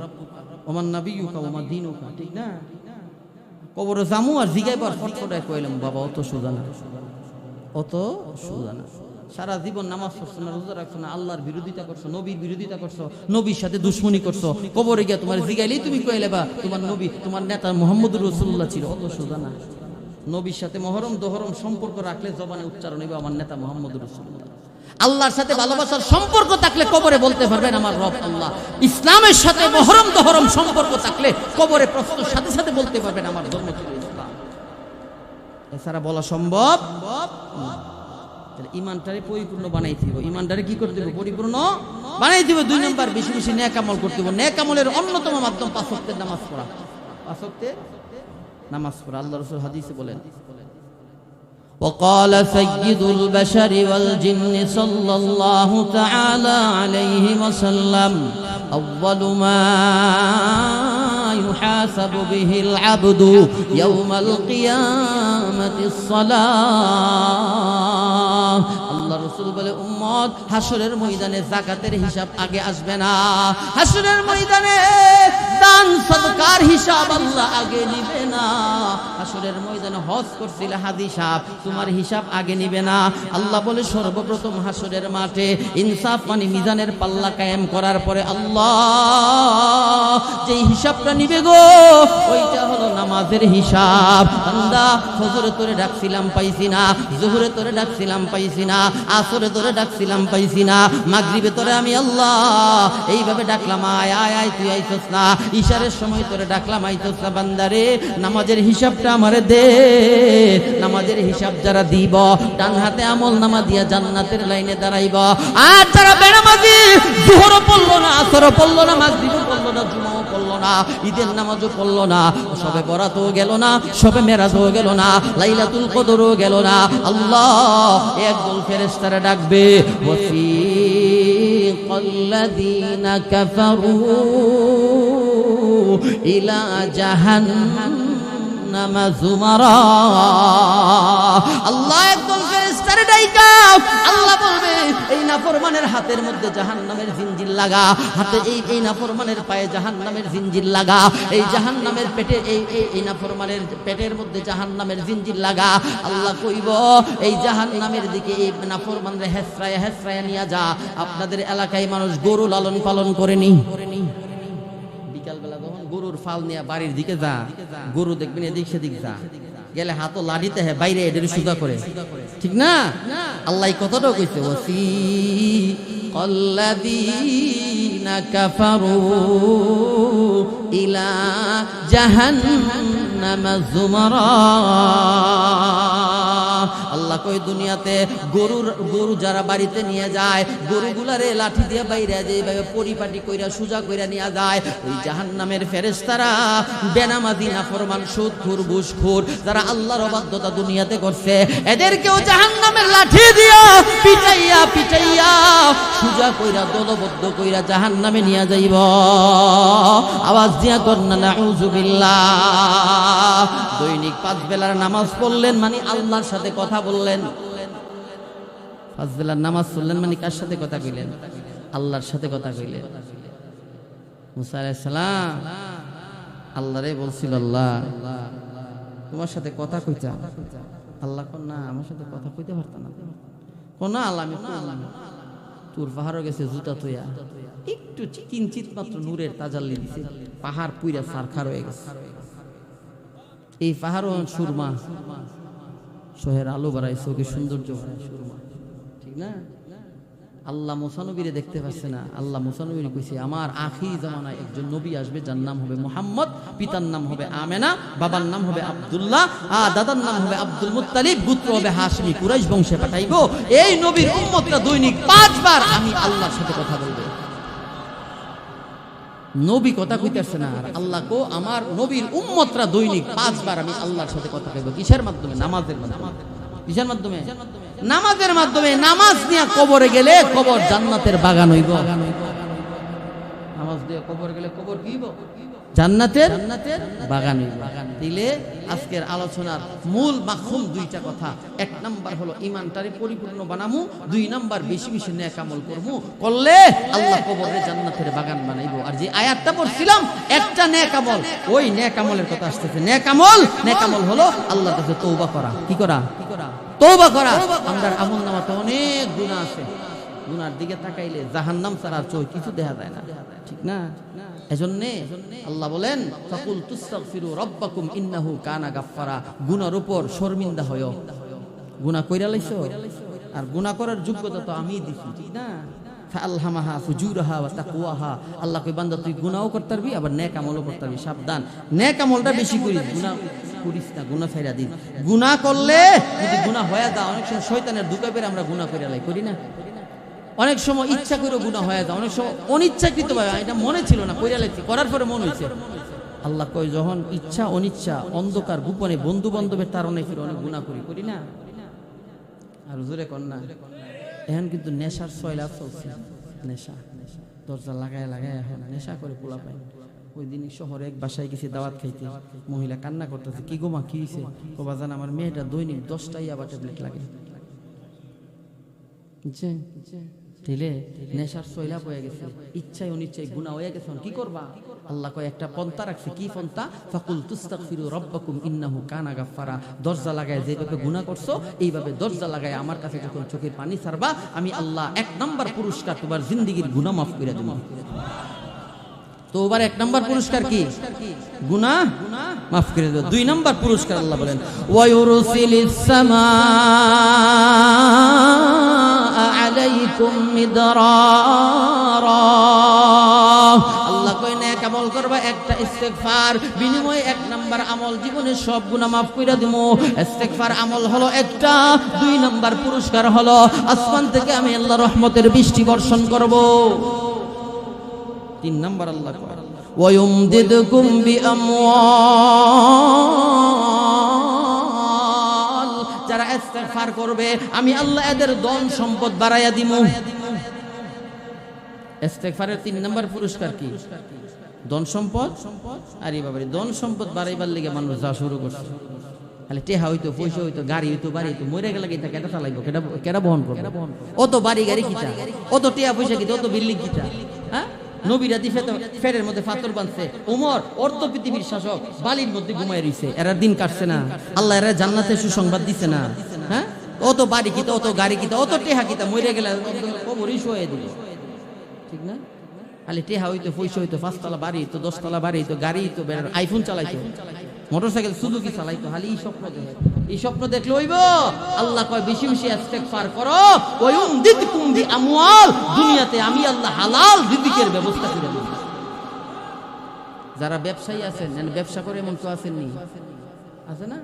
ওমান নাবিয়ুকা ওমা দীনুকা, ঠিক না? কবরে জামু আর জিগাইবার ফটফটায় কইলাম, বাবা অত সোজা না, অত সোজা না। সারা জীবন নামাজ পড়ছো না, রোজা রাখছো না, আল্লাহর বিরোধিতা করছো, নবীর বিরোধিতা করছো, নবীর সাথে দুশ্মনী করছো, কবরে গিয়া তোমার জিগাইলেই তুমি কইলে বা তোমার নবী, তোমার নেতা মুহাম্মদুর রাসূলুল্লাহ ছিল, অত সোজা না। নবীর সাথে মহরম দহরম সম্পর্ক রাখলে জবানে উচ্চারণ হবে আমার নেতা মুহাম্মদুর রাসূলুল্লাহ। আল্লাহর সাথে ভালোবাসার সম্পর্ক থাকলে কবরে বলতে পারবেন আমার রব আল্লাহ। ইসলামের সাথে মহরম দহরম সম্পর্ক থাকলে কবরে প্রশ্নের সাথে সাথে বলতে পারবেন আমার ধর্ম ছিল ইসলাম। এছাড়া বলা সম্ভব। ইমানটারে পরিপূর্ণ বানাইতে হবে। ইমানটারে কি করতে হবে? পরিপূর্ণ বানাইতে হবে। 2 নাম্বার বেশি বেশি নেক আমল করতে হবে। নেক আমলের অন্যতম মাধ্যম 5 ওয়াক্তের নামাজ পড়া। 5 ওয়াক্তের নামাজ পড়া আল্লাহ রাসূল হাদিসে বলেন, وقال سيد البشر والجن صلى الله تعالى عليه وسلم أول ما يحاسب به العبد يوم القيامة الصلاة। আল্লাহ রাসূল বলে, উম্মত হাসরের ময়দানে যাকাতের হিসাব আগে আসবে না, হাসরের ময়দানে দান সদকার হিসাব আল্লাহ আগে নিবে না। হাসরের ময়দানে হজ করছিলে হাজি সাহেব, তোমার হিসাব আগে নিবে না। আল্লাহ বলে সর্বপ্রথম হাসরের মাঠে ইনসাফ মানে মিজানের পাল্লা কায়েম করার পরে আল্লাহ যেই হিসাবটা নিবে গো, ওইটা হলো নামাজের হিসাব। বান্দা ফজরে তোরে ডাকছিলাম পাইছি না, জোহরে তোরে ডাকছিলাম পাইছি না, আসরে তোরে ডাকছিলাম পাইছি না, মাগরিবে তোরে আমি আল্লাহ এইভাবে ডাকলাম, আয় আয় আয়, তুই আইছস না। ইশারের সময় তোরে ডাকলাম, আইছস না। বান্দারে নামাজের হিসাবটা আমারে দে। নামাজের হিসাব যারা দিব, ডান হাতে আমল নামা দিয়া জান্নাতের লাইনে দাঁড়াইব। আর যারা বেনামাজি, জোহরও পড়লো না, আসরও পড়লো না, মাগরিবও পড়লো না, জুমাও পড়লো না, ঈদের নামাজও পড়লো না, সবে বরাতও গেল না, সবে মেরাজও গেল না, লাইলাতুল কদরও গেল না। আল্লাহ একদল ফেরেশতারা ডাকবে, ওয়াসিকাল্লাযীনা কাফারু ইলা জাহান্নামা যুমারা। আল্লাহ একদল ফেরেশতারে ডাইকা আল্লাহ বলবে, এই নাফরমানের হাতের মধ্যে জাহান্নামের জিনজির লাগা, হাতে এই নাফরমানের পায়ে জাহান্নামের জিনজির লাগা, এই জাহান্নামের পেটে এই নাফরমানের পেটের মধ্যে জাহান্নামের জিনজির লাগা। আল্লাহ কইব, এই জাহান্নামের দিকে এই নাফরমানরে হেসরায়া হেসরায়া নিয়ে যা। আপনাদের এলাকায় মানুষ গরু লালন পালন করেনি, বিকালবেলা যখন গরুর ফাল নিয়ে বাড়ির দিকে যা, গরু দেখবেন এদিক সেদিক যা, গেলে হাতও লাঠিতে হ্যাঁ বাইরে এদের সুদা করে, ঠিক না? আল্লাহ কতটা কইছে, ওয়াসিকাল্লাযীনা কাফারু ইলা জাহান্নামা যুমারা। আল্লাহ কই, দুনিয়াতে গরু যারা বাড়িতে নিয়ে যায়, গরুগুলারে লাঠি দিয়ে বাইরে যেভাবে পরিপাটি কইরা সুজা কইরা নিয়ে যায়, ওই জাহান্নামের ফেরেশতারা বেনামাজি নাফরমান সুদখোর ঘুষখোর যারা আল্লাহর অবাধ্যতা দুনিয়াতে করছে, এদেরকেও জাহান্নামের লাঠি দিয়া পিটাইয়া পিটাইয়া সুজা কইরা দলবদ্ধ কইরা জাহান্নামে নিয়ে যাইব। আওয়াজ দিয়া কন্না নাউযুবিল্লাহ। দৈনিক 5 বেলার নামাজ পড়লেন মানে আল্লাহর সাথে কথা বললেন। 5 বেলার নামাজ পড়লেন মানে কার সাথে কথা কইলেন? আল্লাহর সাথে কথা কইলেন। মুসা আলাইহিস সালাম আল্লাহরে বলছিল, আল্লাহ তোমার সাথে কথা কইতা। আল্লাহ কোন না, আমার সাথে কথা কইতে পারতা না। কোন না আল্লাহ, আমি তোর পাহাড়ও গেছে জুতা তুইয়া, একটু কিঞ্চিত মাত্র নূরের তাজাল্লি দিছে, পাহাড় পুইরা সারখার হয়ে গেছে। এই পাহাড়ও সুরমা, শহের আলো বাড়ায়, চোখে সৌন্দর্য বাড়ায় সুরমা, ঠিক ঠিক না? আল্লাহ মুসা নবীরে দেখতে পাচ্ছে না, আল্লাহ মুসা নবীরে কইছে আমার আখির জামানায় একজন নবী আসবে যার নাম হবে মুহাম্মদ, পিতার নাম হবে আমেনা, বাবার নাম হবে আব্দুল্লাহ, দাদার নাম হবে আব্দুল মুত্তালিব, গোত্র হবে হাশমি, কুরাইশ বংশে পাঠাইবো। এই নবীর উম্মতরা দৈনিক 5 বার আমি আল্লাহর সাথে কথা বলবে। নবী কথা কইতেছে না, আর আল্লাহ কো আমার নবীর উম্মতরা দৈনিক 5 বার আমি আল্লাহর সাথে কথা কইব। কিসের মাধ্যমে? নামাজের মাধ্যমে। কিসের মাধ্যমে? নামাজের মাধ্যমে। নামাজ নিয়ে কবরে গেলে কবর জান্নাতের বাগান হইব। নামাজ দিয়ে কবর গেলে কবর কি হইব? জান্নাতের বাগান হইব। দিলে আজকের আলোচনার মূল মাখুম 2টা কথা। 1 নাম্বার হলো ঈমানটারে পরিপূর্ণ বানামু, 2 নাম্বার বেশি বেশি নেক আমল করমু, করলে আল্লাহ কবরে জান্নাতের বাগান বানাইবো। আর যে আয়াতটা পড়ছিলাম একটা নেক আমল, ওই নেক আমলের কথা আসতেছে। নেক আমল হলো আল্লাহর কাছে তওবা করা। কি করা? তওবা করা। আমাদের আমলনামাতে অনেক গুনাহ আছে, গুনার দিকে তাকাইলে জাহান্নাম ছাড়া আর কিছু দেখা যায় না, ঠিক না? এজন্য আল্লাহ বলেন ফাকুল তুস্তাগফিরু রাব্বাকুম ইন্নাহু কানা গাফফারা। গুনার উপর শর্মিন্দা হয়ো। গুনাহ কইরা লাইছো, আর গুনাহ করার যোগ্যতা তো আমিই দিছি, ঠিক না? ফাআলহামাহা ফুজুরাহা ওয়া তাকওয়াহা। আল্লাহ কই বান্দা তুই গুনাহও করতে পারবি, আবার নেক আমলও করতে পারবি। সাবধান, নেক আমলটা বেশি করিস, গুনাহ করিস না, গুনাহ ছাইরা দিস। গুনাহ করলে যদি গুনাহ হয়ে যায়, অনেক সময় শয়তানের ধোঁকা পেয়ে আমরা গুনাহ কইরা লাই, করি না? অনেক সময় ইচ্ছা করে গুনাহ হয়ে যায়, অনেক সময় অনিচ্ছাকৃতভাবে, এটা মনে ছিল না, কইরা লাইছি, করার পরে মন হইছে। আল্লাহ কই যখন ইচ্ছা অনিচ্ছা অন্ধকার গোপনে বন্ধু বান্ধবের তারণে ফিরে অনেক গুনাহ করি না? আর জোরে কর না। এখন কিন্তু নেশার সয়লা চলছে, নেশা দরজা লাগায় এখন নেশা করে পোলা পায়। ওই দিন শহরে এক বাসায় গেছি দাওয়াত খাইতে, মহিলা কান্না করতেছে, কি গো মা কি হয়েছে? কবা জান আমার মেয়েটা দৈনিক 10টা ইয়াবা ট্যাবলেট লাগে। দিলে নেশার সয়লা বয়ে গেছে, ইচ্ছায় অনিচ্ছায় গুনাহ হয়ে গেছে, কি করবা? আল্লাহ কয় একটা পন্থা রাখছে। কি পন্থা? ফাকুল তুস্তাগফিরু রাব্বাকুম ইন্নাহু কানা গাফফারা। দরজা লাগায় যেভাবে গুনাহ করছো, এইভাবে দরজা লাগায় আমার কাছে যখন চোখের পানি ছাড়বা, আমি আল্লাহ 1 নাম্বার পুরস্কার তোমার জিন্দেগীর গুনাহ মাফ করে দেব। তো এবার 1 নাম্বার পুরস্কার কি? গুনাহ মাফ করে দেব। 2 নাম্বার পুরস্কার আল্লাহ বলেন ওয়া ইউরসিলিস সামা আলাইকুম মিদরারা। আল্লাহ কই নেক আমল করবা, একটা ইস্তেগফার বিনিময়ে 1 নাম্বার আমল, জীবনের সব গুনাহ মাফ কইরা দিমু। ইস্তেগফার আমল হলো একটা। 2 নাম্বার পুরস্কার হলো আসমান থেকে আমি আল্লাহ রহমতের বৃষ্টি বর্ষণ করব। 3 নাম্বার আল্লাহ কয় ওয়া ইউমদিদুকুম বিআমওয়াল। যারা ইস্তেগফার করবে আমি আল্লাহ এদের ধন সম্পদ বাড়াইয়া দিমু। ইস্তেগফারের 3 নাম্বার পুরস্কার কি? ধন সম্পদ। আরে বাবারে, ধন সম্পদ বাড়াইবার লেগে মানুষ যা শুরু করছে, খালি টেহা হইতো, পয়সা হইতো, গাড়ি হইতো, বাড়ি হইতো, মরে গেলে কিটা কেটা চালাইবো, কেটা বহন করবে? অত বাড়ি গাড়ি কিটা, অত টেহা পয়সা কিটা, অত বিল্ডিং কিটা? হ্যাঁ, নবীরা দি ফেরের মধ্যে পাথর বাঁধছে, ওমর অর্ধ পৃথিবীর শাসক বালির মধ্যে ঘুমায় রইছে, এরা দিন কাটছে না? আল্লাহ এরা জান্নাতের সুসংবাদ দিছে না? হ্যাঁ, অত বাড়ি কিতা, অত গাড়ি কিতা, অত টেহা কিতা, মরে গেলে কবরই শুয়ে দিল, ঠিক না? খালি টেহা হইতো, পয়সা হইতো, 5 তলা বাড়ি হইতো, 10 তলা বাড়ি হইতো, গাড়ি হইতো, আইফোন চালাইতো, মোটরসাইকেল সুজুকি চালাইতো, খালি এই স্বপ্ন দেখলে হইব? আল্লাহ কয় বেশি বেশি ইস্তেগফার করো, ওয়ুমদিদকুম বিআমওয়াল। দুনিয়াতে আমি আল্লাহ হালাল রিজিকের ব্যবস্থা করে দেব। যারা ব্যবসায়ী আছেন, ব্যবসা করে এমন কেউ আছেননি? আছে না?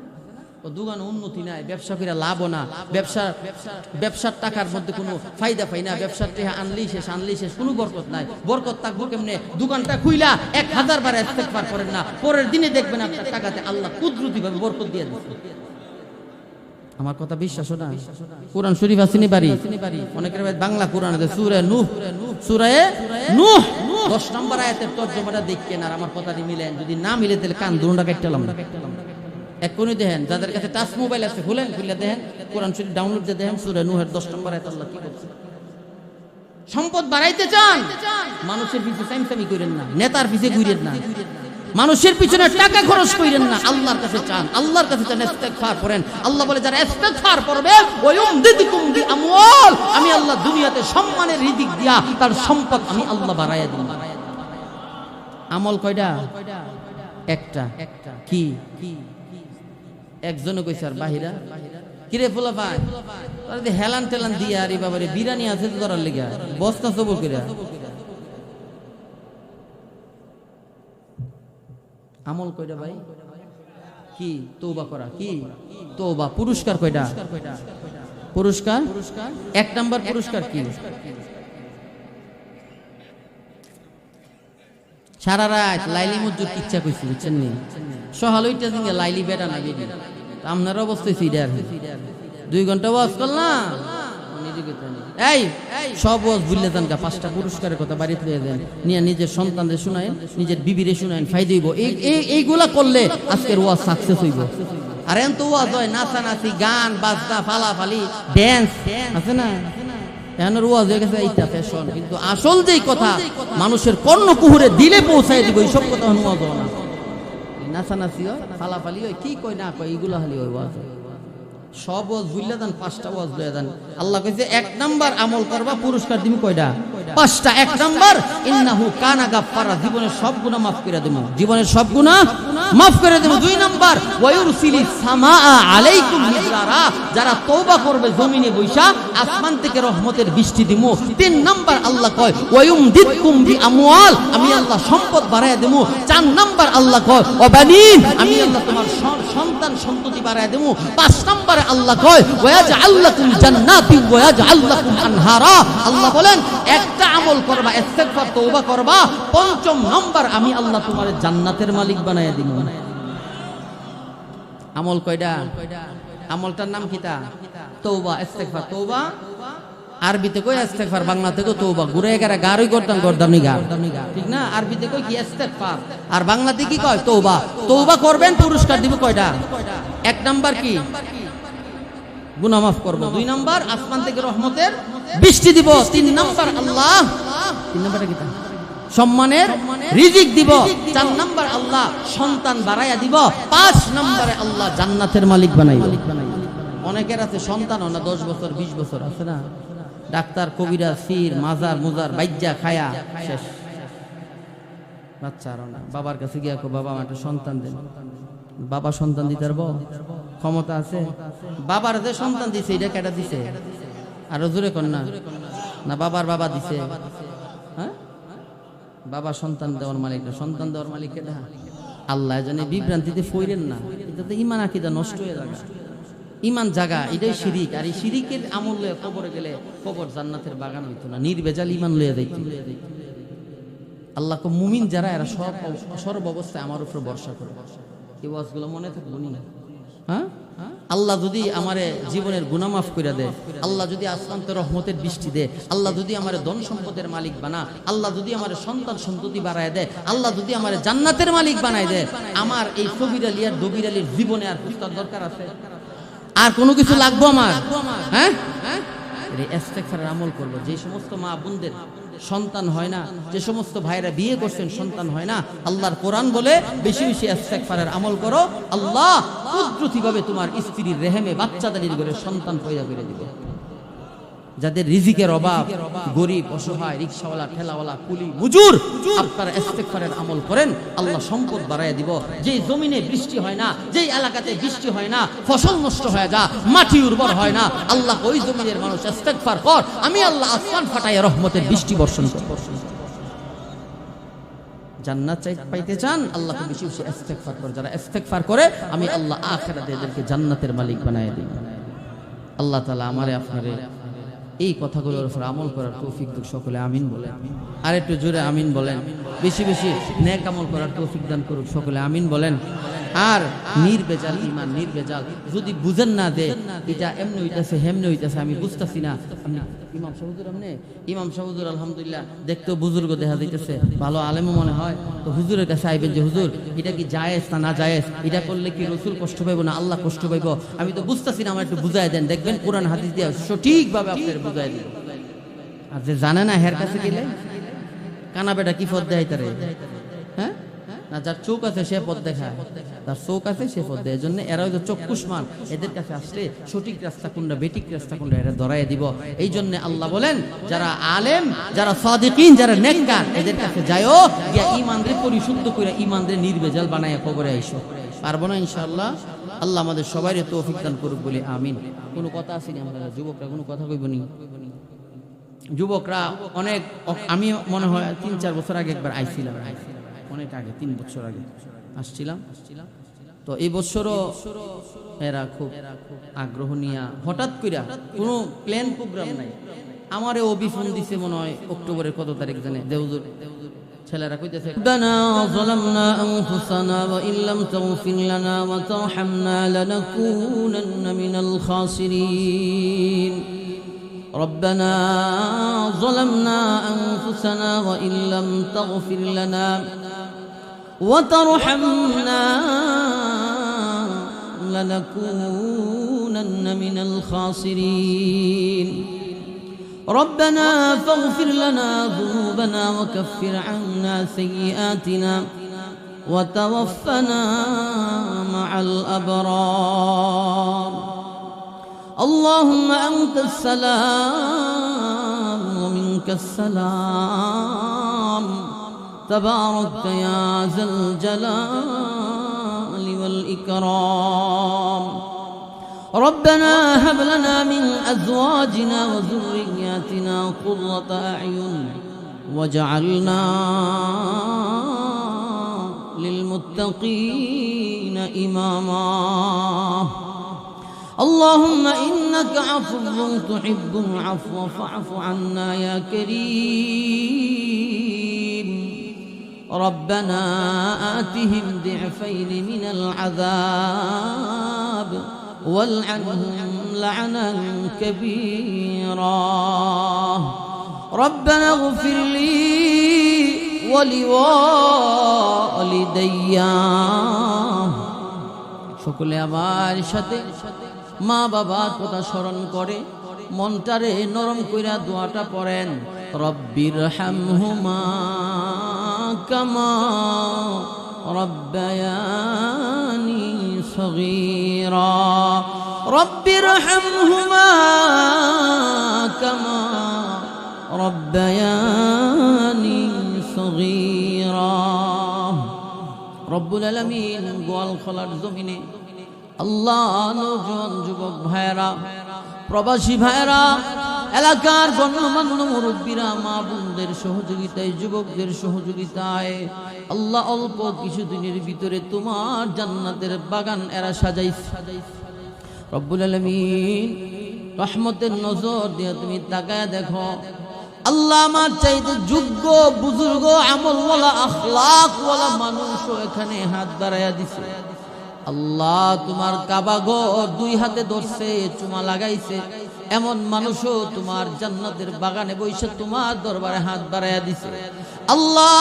ও দোকানে উন্নতি নাই, ব্যবসা করে লাভও না, ব্যবসার টাকার মধ্যে কোনো ফায়দা পাই না, ব্যবসার টাকা আনলেই শেষ, কোনো বরকত নাই। বরকত থাকবো কেমনে? দোকানটা খুইলা 1000 বার ইস্তেগফার করেন না, পরের দিনে দেখবেন আপনার টাকাতে আল্লাহ কুদরতিভাবে বরকত দিয়ে দিচ্ছে। আমার কথা বিশ্বাস না? কোরআন শরীফ আসেনি বাড়ি, অনেকের বাংলা কোরআন আছে, সূরা নূহ 10 নম্বর আয়াতের তর্জমাটা দেখেন, আর আমার কথাটি মিলেন। যদি না মিলে তাহলে কান দুটা কাটলাম না। এখনই দেখেন, যাদের কাছে টাচ মোবাইল আছে খুলে দেখেন, কোরআন শরীফ ডাউনলোড দিয়ে দেখেন, সূরা নূহের 10 নম্বর আয়াত আল্লাহ কি বলছে। সম্পদ বাড়াইতে চান, মানুষের পিছে চাইমচামি করেন না, নেতার পিছে ঘুরেন না, মানুষের পিছনে টাকা খরচ করেন না, আল্লাহর কাছে চান, আল্লাহর কাছে চান, ইস্তেগফার করেন। আল্লাহ বলে যারা ইস্তেগফার করবে ওয়ুমদিদকুম বিআমওয়াল, আমি আল্লাহ দুনিয়াতে সম্মানের রিজিক দিয়া তার সম্পদ আমি আল্লাহ বাড়াইয়া দিই। আমল কয়টা? একটা। কি? একজনে কইছে আর বাহিরা কিরে ফুলা ভাই, হেলান টেলান দিয়ে আরে বাবারে বিরিয়ানি আছে তো ধরার লেগে বস্তা সবর করে আমল কয়টা ভাই কি তওবা করা কি তওবা পুরস্কার কয়টা পুরস্কার এক নাম্বার পুরস্কার কি সারা রাত লাইলি মজুর ইচ্ছা কইছি বুঝছেন নি সহাল ওইটা দিকে লাইলি বেটা না বেটি আপনার অবস্থায় সিডার 2 ঘন্টা ওয়াজ করলাম এই সব ওয়াজ ভুললে যান গা 5টা পুরস্কারের কথা বাড়িতে লয়ে দেন নিয়ে নিজের সন্তানদের শুনায়েন নিজের বিবিরে শুনায়েন ফায়দা হইব এইগুলা করলে আজকের ওয়াজ সাকসেস হইব আর এন তো ওয়াজ হয় নাচানাচি গান বাজনা ফালাফালি ড্যান্স আছে না এনার ওয়াজ হয়ে গেছে এইটা ফ্যাশন কিন্তু আসল যেই কথা মানুষের কর্ণকুহুরে দিলে পৌঁছায় দিব এইসব কথা ওয়াজ হয় না নাচানাচি হয় ফালাফালি হয় কি কয় না কয় এইগুলা খালি হয় ওয়াজ সব ওয়াজ ভুললে দেন 5টা ওয়াজ লয়ে দেন আল্লাহ কইছে 1 নাম্বার আমল করবা পুরস্কার দিমু কয়টা 5টা 1 নাম্বার ইন্নাহু কানা গাফফারা জীবনের সব গুনাহ maaf করে দেবো জীবনের সব গুনাহ maaf করে দেবো 2 নাম্বার ওয়ায়ুরসিলিস সামাআ আলাইকুম মিদরারা যারা তওবা করবে জমিনে বৈশা আসমান থেকে রহমতের বৃষ্টি দিমু 3 নাম্বার আল্লাহ কয় ওয়ায়ুমদিদকুম বিআমওয়াল আমি আল্লাহ সম্পদ বাড়ায়া দেবো 4 নাম্বার আল্লাহ কয় ওয়াবানিন আমি আল্লাহ তোমার সন্তান সন্ততি বাড়ায়া দেবো 5 নাম্বার আল্লাহ কয় ওয়াজআল লাকুম জান্নাতি ওয়াজআল লাকুম আনহারা আল্লাহ বলেন একটা আমল করবা ইস্তিগফার তওবা করবা 5ম নাম্বার আমি আল্লাহ তোমারে জান্নাতের মালিক বানায়া দিব আমল কয়টা আমলটার নাম কিটা তওবা ইস্তিগফার তওবা আরবিতে কই ইস্তিগফার বাংলাতে কই তওবা ঘুরে গেরা গারই করতাম গর্দানি গার ঠিক না আরবিতে কই কি ইস্তিগফার আর বাংলাতে কি কয় তওবা তওবা করবেন পুরস্কার দিব কয়টা 1 নাম্বার কি গুনাহ maaf করব 2 নাম্বার আসমান থেকে রহমতের বৃষ্টি দিব 3 নাম্বার আল্লাহ 3 নাম্বারটা কি সম্মানের রিজিক দিব 4 নাম্বার আল্লাহ সন্তান বাড়ায়া দিব 5 নম্বরে আল্লাহ জান্নাতের মালিক বানাইব অনেকের আছে সন্তান হয় না 10 বছর 20 বছর আছে না ডাক্তার কবিরাজ ফির মাজার মুজার বাইজ্জা খায়া শেষ বাচ্চা আর না বাবার কাছে গিয়া কো বাবা আমার একটা সন্তান দেন বাবা সন্তান দিতে পারবো ক্ষমতা আছে বাবার যে সন্তান দিছে এটা কেটা দিছে আর জোরে কোন না না বাবার বাবা দিছে হ্যাঁ বাবা সন্তান দেওয়ার মালিক না সন্তান দেওয়ার মালিক কেটা আল্লাহ জানে বিভ্রান্তিতে ফইরেন না এটাতে ঈমান আকীদা নষ্ট হয়ে যায় ঈমান জাগা এটাই শিরিক আর এই শিরিকের আমল লয়ে কবরে গেলে কবর জান্নাতের বাগান হইতো না নির্ভেজাল ঈমান লয়ে যাইতো আল্লাহ কো মুমিন যারা এরা সর্ব অবস্থায় আমার উপর ভরসা করে এই ওয়াজগুলো মনে থাকবো না হ্যাঁ আল্লাহ যদি আমারে জীবনের গুনাহ maaf করে দেয় আল্লাহ যদি আসমান থেকে রহমতের বৃষ্টি দেয় আল্লাহ যদি আমারে ধন সম্পদের মালিক বানা আল্লাহ যদি আমারে সন্তান সন্ততি বাড়ায় দেয় আল্লাহ যদি আমারে জান্নাতের মালিক বানায় দেয় আমার এই কবির আলী আর দবির আলীর জীবনে আর পুস্তক দরকার আছে আর কোনো কিছু লাগবে আমার হ্যাঁ এই ইস্তিগফারের আমল করব যে সমস্ত মা বোনদের সন্তান হয় না যে সমস্ত ভাইরা বিয়ে করছেন সন্তান হয় না আল্লাহর কোরআন বলে বেশি বেশি ইস্তিগফারের আমল করো আল্লাহ কুদরতিভাবে তোমার স্ত্রীর রেহেমে বাচ্চাদের ঘরে সন্তান পয়দা করে দিবে যাদের রিজিকের অভাব গরিব অসহায় রিকশাওয়ালা ঠেলাওয়ালা কুলি মজুর আপনারা ইস্তিগফারের আমল করেন আল্লাহ সম্পদ বাড়ায় দিব যেই জমিনে বৃষ্টি হয় না যেই এলাকাতে বৃষ্টি হয় না ফসল নষ্ট হয়ে যায় মাটি উর্বর হয় না আল্লাহ ওই জমিনের মানুষ ইস্তিগফার কর আমি আল্লাহ আসমান ফাটায় রহমতের বৃষ্টি বর্ষণ করব জান্নাত পাইতে চান আল্লাহকে বেশি বেশি ইস্তিগফার কর যারা ইস্তিগফার করে আমি আল্লাহ আখিরাতে এদেরকে জান্নাতের মালিক বানায় দিই আল্লাহ তাআলা আমারে আপনারে এই কথাগুলোর উপর আমল করার তৌফিক দান সকলে আমিন বলেন আর একটু জোরে আমিন বলেন বেশি বেশি নেক আমল করার তৌফিক দান করুক সকলে আমিন বলেন আর নির্বেজাল ঈমান নির্বেজাল যদি বুঝেন না দে এটা এমনি হইতাছে হেমনে হইতাছে আমি বুঝতাছি না ইমাম সাহুজুর ইমাম সাহুজুর আলহামদুলিল্লাহ দেখতেও বুজুর্গ দেখা যাইতেছে ভালো আলেমও মনে হয় তো হুজুরের কাছে আইবেন যে হুজুর এটা কি জায়েজ না না জায়েজ এটা করলে কি রাসূল কষ্ট পাইবো না আল্লাহ কষ্ট পাইবো আমি তো বুঝতাছি না আমার একটু বুঝাই দেন দেখবেন কোরআন হাদিস দিয়ে সঠিকভাবে আপনাদের বুঝাই দিব আর যে জানে না হের কাছে গেলে কানা বেটা কি পথ দেয় তারে হ্যাঁ না যার চোখ আছে সে পথ দেখায় তার চোখ আছে সে পথ দেয় এজন্য এরা হয়তো চক্ষুষ্মান এদের কাছে আসলে সঠিক রাস্তা কোনটা বেঠিক রাস্তা কোনটা এরা ধরাই দিব এই জন্য আল্লাহ বলেন যারা আলেম যারা সাদিকিন যারা নেককার এদের কাছে যায়ও গিয়া ঈমানরে পরিশুদ্ধ করে ঈমানরে নির্ভেজাল বানায়া কবরে আইসো পারবো না ইনশাআল্লাহ আল্লাহ আমাদের সবাইরে তৌফিক দান করুক বলে আমিন। কোনো কথা আছে না? আমরা যুবকরা কোনো কথা কইব নি? যুবকরা অনেক, আমি মনে হয় 3-4 বছর আগে একবার আইছিলাম, অনেক আগে 3 বছর আগে আসছিলাম। তো এই বছরও এরা খুব আগ্রহ নিয়ে হঠাৎ কইরা কোনো প্ল্যান প্রোগ্রাম নাই, আমারে ওবি ফোন দিছে মনে হয় অক্টোবরের কত তারিখ জানে, দেওজুর ছেলেরা কইতেছে রব্বানা যালামনা আনফুসানা ওয়া ইল্লাম তাগফির লানা ওয়া তারহামনা লানাকুনান্না মিনাল খাসিরিন। ربنا ظلمنا أنفسنا وإن لم تغفر لنا وترحمنا لنكونن من الخاسرين ربنا فاغفر لنا ذنوبنا وكفر عنا سيئاتنا وتوفنا مع الأبرار اللهم أنت السلام ومنك السلام تبارك يا ذا الجلال والإكرام ربنا هب لنا من أزواجنا وذرياتنا قرة أعين واجعلنا للمتقين إماما اللهم إنك عفو تحب العفو فاعف عنا يا كريم ربنا آتهم ضعفين من العذاب والعنهم لعنا كبيرا ربنا اغفر لي ولوالدي সকলে আমার সাথে মা বাবার কথা স্মরণ করে মনটারে নরম কইরা দোয়াটা পড়েন, রব্বির হামহুমা কামা রব্বায়ানি সগীরা রব্বির হামহুমা কামা রব্বায়ানি সগীরা। রব্বুল আলামিন গোয়ালখলার জমিনে আল্লাহ নওজোয়ান যুবক ভাইরা, প্রবাসী ভাইরা, এলাকার গণ্যমান্য মুরব্বীরা, মা বোনদের সহযোগিতায়, যুবকদের সহযোগিতায় আল্লাহ অল্প কিছুদিনের ভিতরে তোমার জান্নাতের বাগান এরা সাজাইছে। রব্বুল আলামিন রহমতের নজর দিয়ে তুমি তাকায় দেখো, আল্লাহ আমার চাইতে যোগ্য বুজুর্গ আমলওয়ালা আখলাকওয়ালা মানুষও এখানে হাত বাড়াইয়া দিছে। আল্লাহ তোমার কাবা ঘর 2 হাতে ধরছে, চুমা লাগাইছে এমন মানুষও তোমার জান্নাতের বাগানে বসে তোমার দরবারে হাত বাড়াইয়া দিছে। আল্লাহ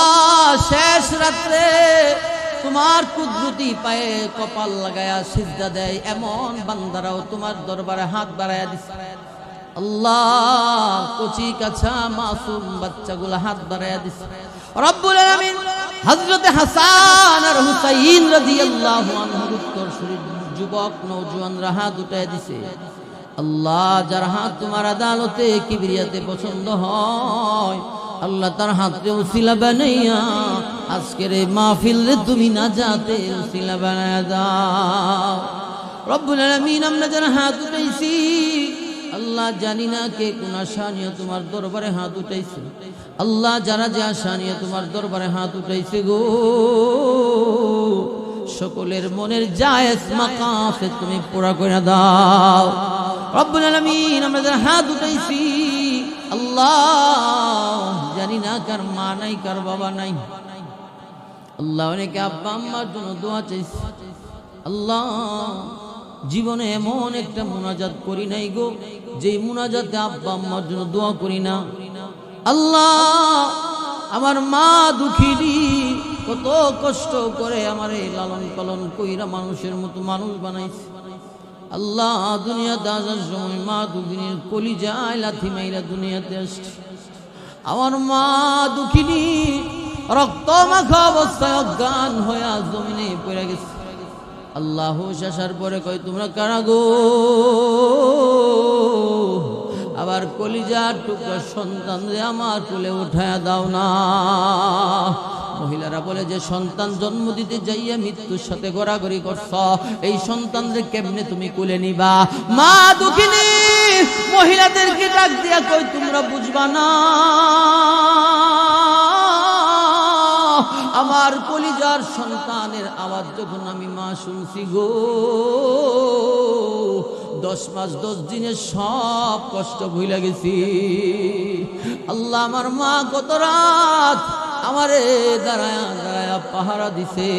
শেষ রাত্রে তোমার কুদরতি পায়ে কপাল লাগায়া সিজদা দেয় এমন বান্দারাও তোমার দরবারে হাত বাড়াইয়া দিছে। আল্লাহ কচি কাছা মাসুম বাচ্চাগুলো হাত বাড়াইয়া দিছে। রব্বুল আলামিন হযরত হাসান আর হুসাইন রাদিয়াল্লাহু আনহুর উত্তরসূরি যুবক নওজোয়ানরা হাত উঠায় দিছে। আল্লাহ যার হাত তোমার আদালতে কিবরিয়াতে পছন্দ হয়, আল্লাহ তার হাতকে উসিলা বানাইয়া আজকের এই মাহফিল রে তুমি নাজাতে উসিলা বানায়া দাও। রব্বুল আলামিন আমরা যারা হাত উঠাইছি আল্লাহ জানি না কে কোন আশা নিয়ে তোমার দরবারে হাত উঠাইছে। আল্লাহ যারা যে আশা নিয়ে তোমার দরবারে হাত উঠাইছে গো, সকলের মনের জায়েজ মাকাসিদ তুমি পুরা করে দাও। রব্বুল আলামিন আমরা যারা হাত উঠাইছি আল্লাহ জানি না কার মা নাই, কার বাবা নাই। আল্লাহ অনেকে আব্বা আম্মার জন্য দোয়া চাইছে। আল্লাহ জীবনে এমন একটা মুনাজাত করি নাই গো যে মুনাজাতে আব্বা আম্মার জন্য দোয়া করি না। আল্লাহ আমার মা দুঃখিনী, কত কষ্ট করে আমার এই লালন পালন কইরা মানুষের মতো মানুষ বানাইছে। আল্লাহ দুনিয়াতে আসার সময় মা দুঃখিনীর কলিজায় লাথি মাইরা দুনিয়াতে আসছে। আমার মা দুঃখিনী রক্ত মাখা অবস্থায় অজ্ঞান হয়ে জমিনে পড়ে গেছে। আল্লাহ শেষার পরে কয় তোমরা কারা গো? আবার কলিজার টুকরা সন্তান রে আমার কোলে উঠায়া দাও না। মহিলারা বলে যে সন্তান জন্ম দিতে যাইয়া মৃত্যুর সাথে গড়াগড়ি করছ, এই সন্তানদের কেমনে তুমি কোলে নিবা? মা দুঃখিনী মহিলাদেরকে ডাক দিয়া কই, তোমরা বুঝবা না, আমার কলিজার সন্তানের আওয়াজ যখন আমি মা শুনছি গো, 10 মাস 10 দিনের সব কষ্ট ভুলে গেছি। আল্লাহ আমার মা কত রাত আমারে দাঁড়ায়া দাঁড়ায়া পাহারা দিছে,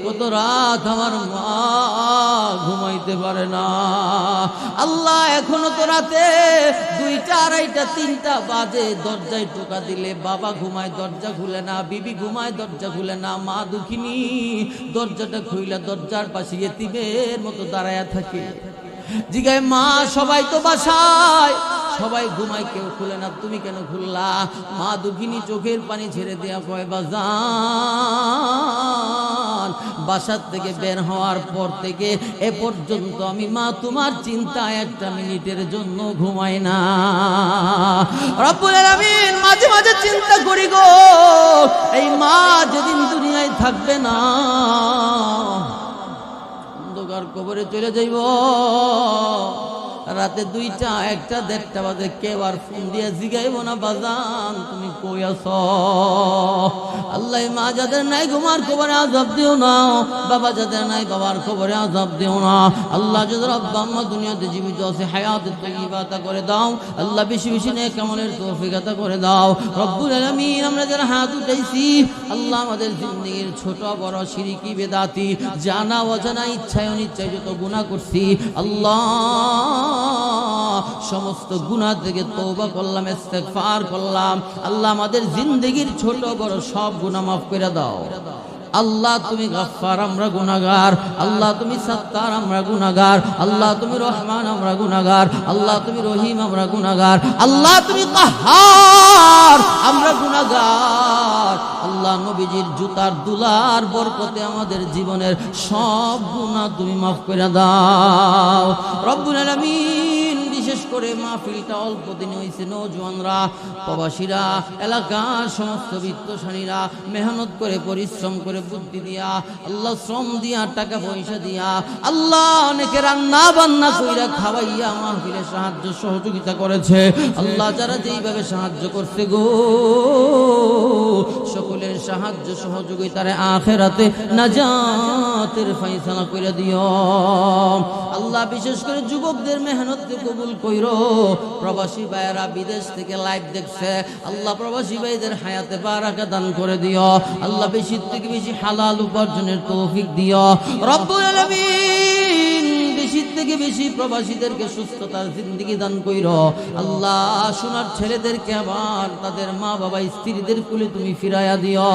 কত রাত আমার মা ঘুমাইতে পারে না। আল্লাহ এখনো তো রাতে 2টা 2:30 3টা বাজে, দরজায় টোকা দিলে বাবা ঘুমায় দরজা খুলে না, বিবি ঘুমায় দরজা খুলে না, মা দুঃখিনী দরজাটা খুইলা দরজার পাশে এতিমের মতো দাঁড়ায়া থাকে। জিগায় মা সবাই তো বাসায়, সবাই ঘুমায়, কেউ খুলে না, তুমি কেন খুললা? মা দুঃখিনী চোখের পানি ছেড়ে দেয়া কয়, বাজান বাসার থেকে বের হওয়ার পর থেকে এ পর্যন্ত আমি মা তোমার চিন্তা 1 মিনিটের জন্য ঘুমাই না। রব্বুল আলামিন মাঝে মাঝে চিন্তা করি গো, এই মা যেদিন দুনিয়ায় থাকবে না, অন্ধকার কবরে চলে যাইব, রাতে 2টা 1টা 1:30 বাজে কেউ আর ফোন দিয়ে জিগাইব না, বাজান তুমি কই আছো? আল্লাহ মা যাদের নাই ঘুমার খবরে আযাব দিও না, বাবা যাদের নাই বাবার খবরে আযাব দিও না। আল্লাহ যাদের আব্বা আম্মা দুনিয়াতে জীবিত আছে হায়াত তাইয়্যিবা আতা করে দাও। আল্লাহ বেশি বেশি নেক আমলের তৌফিক আতা করে দাও। রব্বুল আলামিন আমরা যারা হাত উঠাইছি, আল্লাহ আমাদের জিন্দেগির ছোট বড় শিরকি বেদাতি জানা অজানা ইচ্ছায় অনিচ্ছায় যত গুনাহ করছি, আল্লাহ সমস্ত গুনাহ থেকে তওবা করলাম, ইস্তেগফার করলাম। আল্লাহ আমাদের জিন্দেগির ছোট বড় সব গুনাহ মাফ করে দাও। আল্লাহ তুমি গফফার, আমরা গুনাহগার। আল্লাহ তুমি সত্তার, আমরা গুনাহগার। আল্লাহ তুমি রহমান, আমরা গুনাহগার। আল্লাহ তুমি রহিম, আমরা গুনাহগার। আল্লাহ তুমি কাহ্হার, আমরা গুনাহগার। আল্লাহ নবীজির জুতার দুলার বরকতে আমাদের জীবনের সব গুনাহ তুমি মাফ করে দাও রব্বুল আলামিন। বিশেষ করে মাহফিলটা অল্প দিনে হয়েছে, নওজওয়ানরা, প্রবাসীরা, এলাকার সমস্ত বিত্তশালীরা মেহনত করে পরিশ্রম করে বুদ্ধি দিয়া, আল্লাহ শ্রম দিয়া, টাকা পয়সা দিয়া, আল্লাহ অনেকে রান্না বান্না কইরা খাওয়াইয়া মাহফিলে সাহায্য সহযোগিতা করেছে। আল্লাহ যারা যেইভাবে সাহায্য করছে গো, সকলের সাহায্য সহযোগিতার আখিরাতে নাজাতের ফয়সালা কইরা দিও আল্লাহ। বিশেষ করে যুবকদের মেহনতকে কবুল কইরো। প্রবাসী ভাইয়েরা বিদেশ থেকে লাইভ দেখছে, আল্লাহ প্রবাসী ভাইদের হায়াতে বারাকা দান করে দিও আল্লাহ। বেশি থেকে বেশি হালাল উপার্জনের তৌফিক দিও রব্বুল আলামিন। বেশি থেকে বেশি প্রবাসীদেরকে সুস্থতার জিন্দেগি দান কইরো আল্লাহ। সোনার ছেলেদেরকে আবার তাদের মা বাবা স্ত্রীদের কুলে তুমি ফিরাইয়া দিও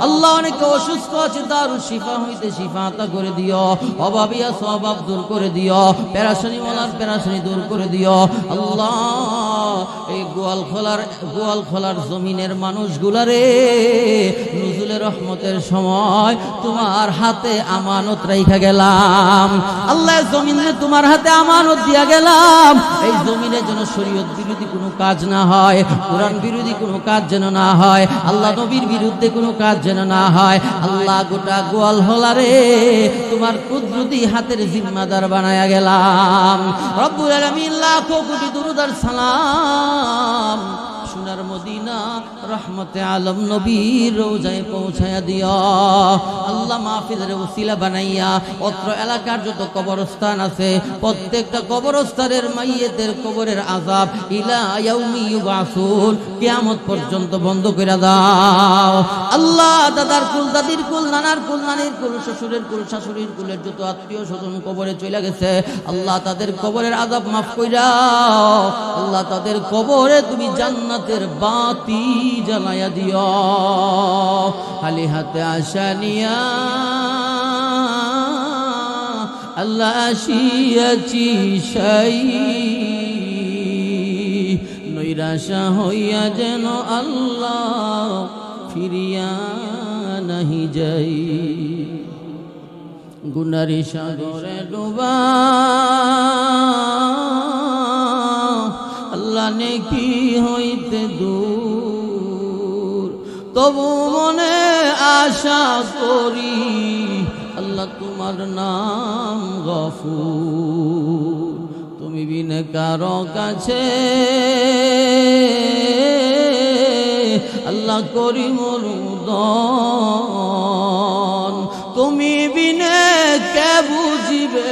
আল্লাহ। অনেকে অসুস্থ আছে, দারুল শিফা হইতে শিফা আতা করে দিও। অভাবিয়া স্বভাব দূর করে দিও, পেরাশানি ওয়ালার পেরাশানি দূর করে দিও আল্লাহ। এই গোয়াল খোলার জমিনের মানুষগুলারে নুজুলের রহমতের সময় তোমার হাতে আমানত রাইখা গেলাম আল্লাহ। জমিনে তোমার হাতে আমানত দিয়া গেলাম, এই জমিনের জন্য শরীয়ত বিরোধী কোনো কাজ না হয়, কোরআন বিরোধী কোনো কাজ যেন না হয় আল্লাহ, নবীর বিরুদ্ধে কোনো কাজ যেন না হয় আল্লাহ। গোটা গোয়াল হলারে তোমার কুদরতি হাতের জিম্মাদার বানায়া গেলাম রব্বুল আলামিন। লাখো কোটি দুরূদ আর সালাম সোনার মদিনা রহমতে আলম নবীর রওজায় পৌঁছায়া দিও আল্লাহ। মাহফিলের ওসিলা বানাইয়া অত্র এলাকার যত কবরস্থান আছে, প্রত্যেকটা কবরস্থানের মাইয়েতের কবরের আযাব ইলা ইয়াউমি ইউবাসুন, কিয়ামত পর্যন্ত বন্ধ করে দাও আল্লাহ। দাদার কুল, দাদির কুল, নানার কুল, নানির কুল, শ্বশুরের কুল, শাশুড়ির কুলের যত আত্মীয় স্বজন কবরে চলে গেছে আল্লাহ, তাদের কবরের আযাব মাফ কইরা আল্লাহ। তাদের কবরে তুমি জান্নাতের বাতি জ্বালায়া দিও। খালি হাতে আশা নিয়া আল্লাহ আসিয়াছি সাই, নৈরাশা হইয়া যেন আল্লাহ ফিরিয়া নাহি যাই। গুনারি সাগরে ডুবা আল্লাহ নেকি হইতে দূর, তবু মনে আশা করি আল্লাহ তোমার নাম গফুর তুমি বিনে কারো কাছে আল্লাহ করি মরুদন তুমি বিনে কে বুঝিবে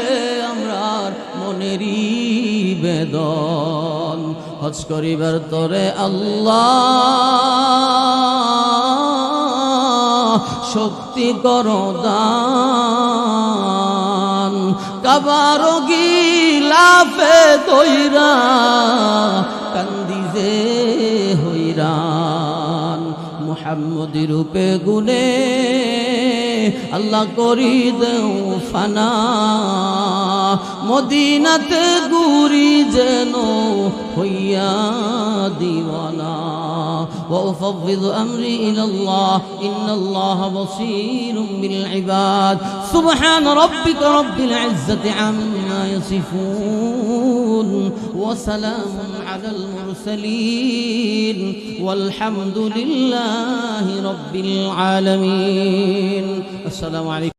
আমরার মনেরই বেদন হজ করিবার তরে আল্লাহ শক্তি করো দান কাবারো গিলাফে দইরা কান্দি যে হইরান মুহাম্মদি রূপে গুনে আল্লাহ করি দেও ফানা মদিনাতে গুরি যেন হইয়া দিওয়ানা وأفوض أمري إلى الله إن الله بصير بالعباد سبحان ربك رب العزة عما يصفون وسلام على المرسلين والحمد لله رب العالمين السلام عليكم